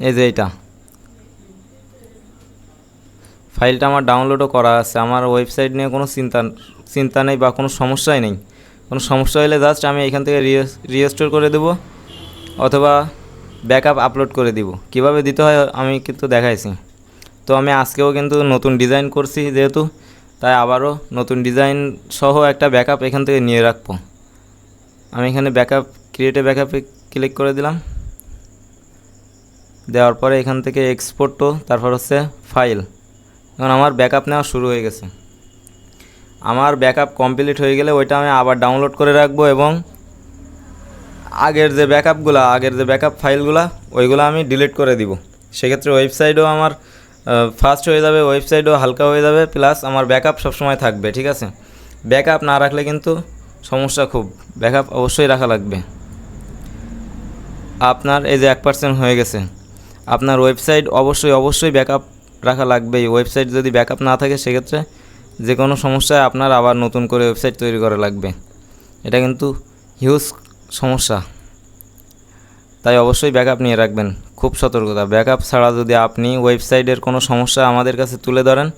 এই যে এইটা ফাইলটা আমার ডাউনলোডও করা আছে। আমার ওয়েবসাইট নিয়ে কোনো চিন্তা নেই বা কোনো সমস্যাই নেই। কোনো সমস্যা হলে জাস্ট আমি এখান থেকে রিস্টোর করে দেব অথবা ব্যাকআপ আপলোড করে দিব। কিভাবে দিতে হয় আমি কিন্তু দেখাইছি। তো আমি আজকেও কিন্তু নতুন ডিজাইন করছি যেহেতু, তাই আবারও নতুন ডিজাইন সহ একটা ব্যাকআপ এখান থেকে নিয়ে রাখবো। আমি এখানে ব্যাকআপ ক্রিয়েটে ব্যাকআপে ক্লিক করে দিলাম। দেওয়ার পরে এখান থেকে এক্সপোর্ট টু, তারপর হচ্ছে ফাইল। এখন আমার ব্যাকআপ নেওয়া শুরু হয়ে গেছে। আমার ব্যাকআপ কমপ্লিট হয়ে গেলে ওইটা আমি আবার ডাউনলোড করে রাখবো এবং আগের যে ব্যাকআপ ফাইলগুলো ওইগুলো আমি ডিলিট করে দিব। সেক্ষেত্রে ওয়েবসাইটও আমার ফাস্ট হয়ে যাবে, ওয়েবসাইটও হালকা হয়ে যাবে, প্লাস আমার ব্যাকআপ সবসময় থাকবে। ঠিক আছে, ব্যাকআপ না রাখলে কিন্তু সমস্যা খুব, ব্যাকআপ অবশ্যই রাখা লাগবে। আপনার এই যে 1% হয়ে গেছে, আপনার ওয়েবসাইট অবশ্যই ব্যাকআপ রাখা লাগবেই। ওয়েবসাইট যদি ব্যাকআপ না থাকে সেক্ষেত্রে যে কোনো সমস্যায় আপনার আবার নতুন করে ওয়েবসাইট তৈরি করা লাগবে। এটা কিন্তু হিউজ সমস্যা, তাই অবশ্যই ব্যাকআপ নিয়ে রাখবেন। খুব সতর্কতা, ব্যাকআপ ছাড়া যদি আপনি ওয়েবসাইটের কোনো সমস্যা আমাদের কাছে তুলে ধরেন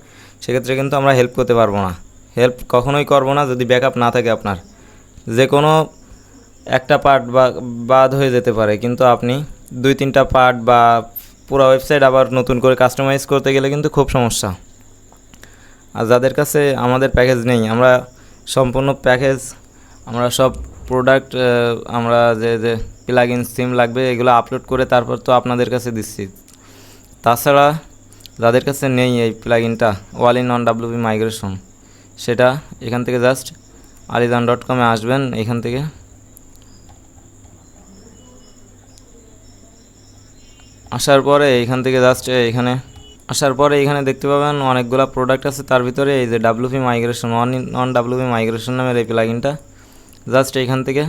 সেক্ষেত্রে কিন্তু আমরা হেল্প করতে পারবো না, হেল্প কখনোই করবো না যদি ব্যাকআপ না থাকে। আপনার যে কোনো একটা পার্ট বাদ হয়ে যেতে পারে, কিন্তু আপনি 2-3টা পার্ট বা পুরো ওয়েবসাইট আবার নতুন করে কাস্টমাইজ করতে গেলে কিন্তু খুব সমস্যা। আর যাদের কাছে আমাদের প্যাকেজ নেই, আমরা সম্পূর্ণ প্যাকেজ, আমরা সব প্রোডাক্ট, আমরা যে প্লাগইন সিম লাগবে এগুলো আপলোড করে তারপর তো আপনাদের কাছে দিচ্ছি। তাছাড়া যাদের কাছে নেই এই প্লাগইনটা all in one WP migration, সেটা এখান থেকে জাস্ট alizan.com-এ আসবেন। এখান থেকে আসার পরে এখানে দেখতে পাবেন অনেকগুলো প্রোডাক্ট আছে, তার ভিতরে এই যে ডাব্লিউপি মাইগ্রেশন, নন ডাব্লিউপি মাইগ্রেশন নামের এই প্লাগইনটা জাস্ট এখান থেকে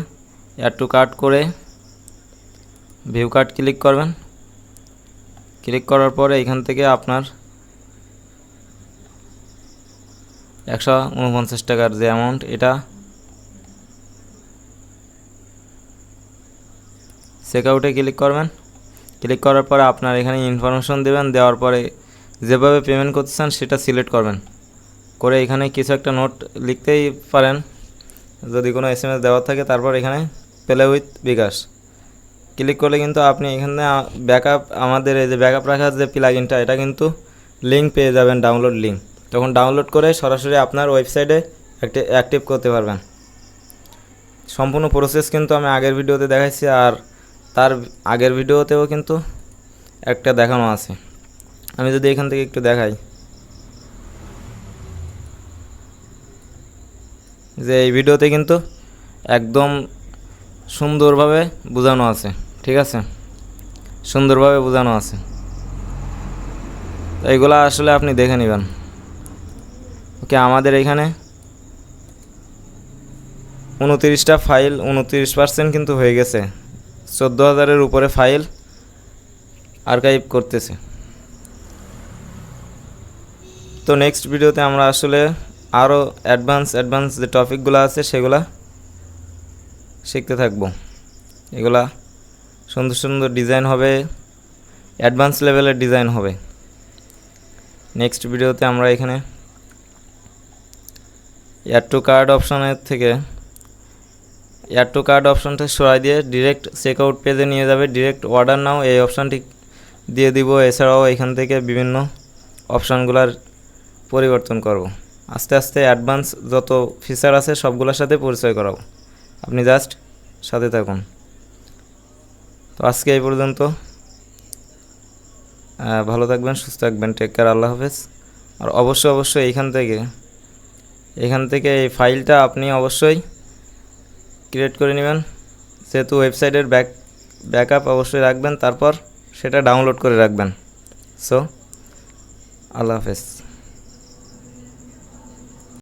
অ্যাড টু কার্ট করে ভিউ কার্ট ক্লিক করবেন। ক্লিক করার পরে এখান থেকে আপনার 149 টাকার যে অ্যামাউন্ট, এটা চেকআউটে ক্লিক করবেন। ক্লিক করার পরে আপনার এখানে ইনফরমেশন দেবেন, দেওয়ার পরে যেভাবে পেমেন্ট করতে চান সেটা সিলেক্ট করবেন, করে এখানে কিছু একটা নোট লিখতেই পারেন যদি কোনো SMS দেওয়া থাকে। তারপর এখানে পে উইথ বিকাশ ক্লিক করলে কিন্তু আপনি এখানে ব্যাকআপ, আমাদের এই যে ব্যাকআপ রাখার যে প্লাগইনটা, এটা কিন্তু লিঙ্ক পেয়ে যাবেন, ডাউনলোড লিঙ্ক। তখন ডাউনলোড করে সরাসরি আপনার ওয়েবসাইটে অ্যাক্টিভ করতে পারবেন। সম্পূর্ণ প্রসেস কিন্তু আমি আগের ভিডিওতে দেখাইছি, আর তার আগের ভিডিওতেও কিন্তু একটা দেখানো আছে। আমি যদি এখান থেকে একটু দেখাই যে এই ভিডিওতে কিন্তু একদম সুন্দরভাবে বোঝানো আছে। ঠিক আছে, সুন্দরভাবে বোঝানো আছে, তো এইগুলো আসলে আপনি দেখে নেবেন। ওকে, আমাদের এখানে 29টা ফাইল, 29% কিন্তু হয়ে গেছে। 14,000-এর উপরে ফাইল আর্কাইভ করতেছে। তো নেক্সট ভিডিওতে আমরা আসলে আরও অ্যাডভান্স যে টপিকগুলো আছে সেগুলা শিখতে থাকবো। এগুলা সুন্দর ডিজাইন হবে, অ্যাডভান্স লেভেলের ডিজাইন হবে। নেক্সট ভিডিওতে আমরা এখানে অ্যাড টু কার্ড অপশনের থেকে অ্যাড টু কার্ড অপশনটা সরাই দিয়ে ডিরেক্ট চেকআউট পেজে নিয়ে যাবে, ডিরেক্ট অর্ডার নাও এই অপশানটি দিয়ে দিব। এছাড়াও এখান থেকে বিভিন্ন অপশানগুলোর পরিবর্তন করব। আস্তে আস্তে অ্যাডভান্স যত ফিচার আছে সবগুলোর সাথে পরিচয় করাবো, আপনি জাস্ট সাথে থাকুন। তো আজকে এই পর্যন্ত, ভালো থাকবেন, সুস্থ থাকবেন, টেক কেয়ার, আল্লাহ হাফেজ। আর অবশ্যই এখান থেকে এই ফাইলটা আপনি অবশ্যই ক্রিয়েট করে নেবেন, যেহেতু ওয়েবসাইটের ব্যাকআপ অবশ্যই রাখবেন, তারপর সেটা ডাউনলোড করে রাখবেন। সো আল্লাহ হাফেজ।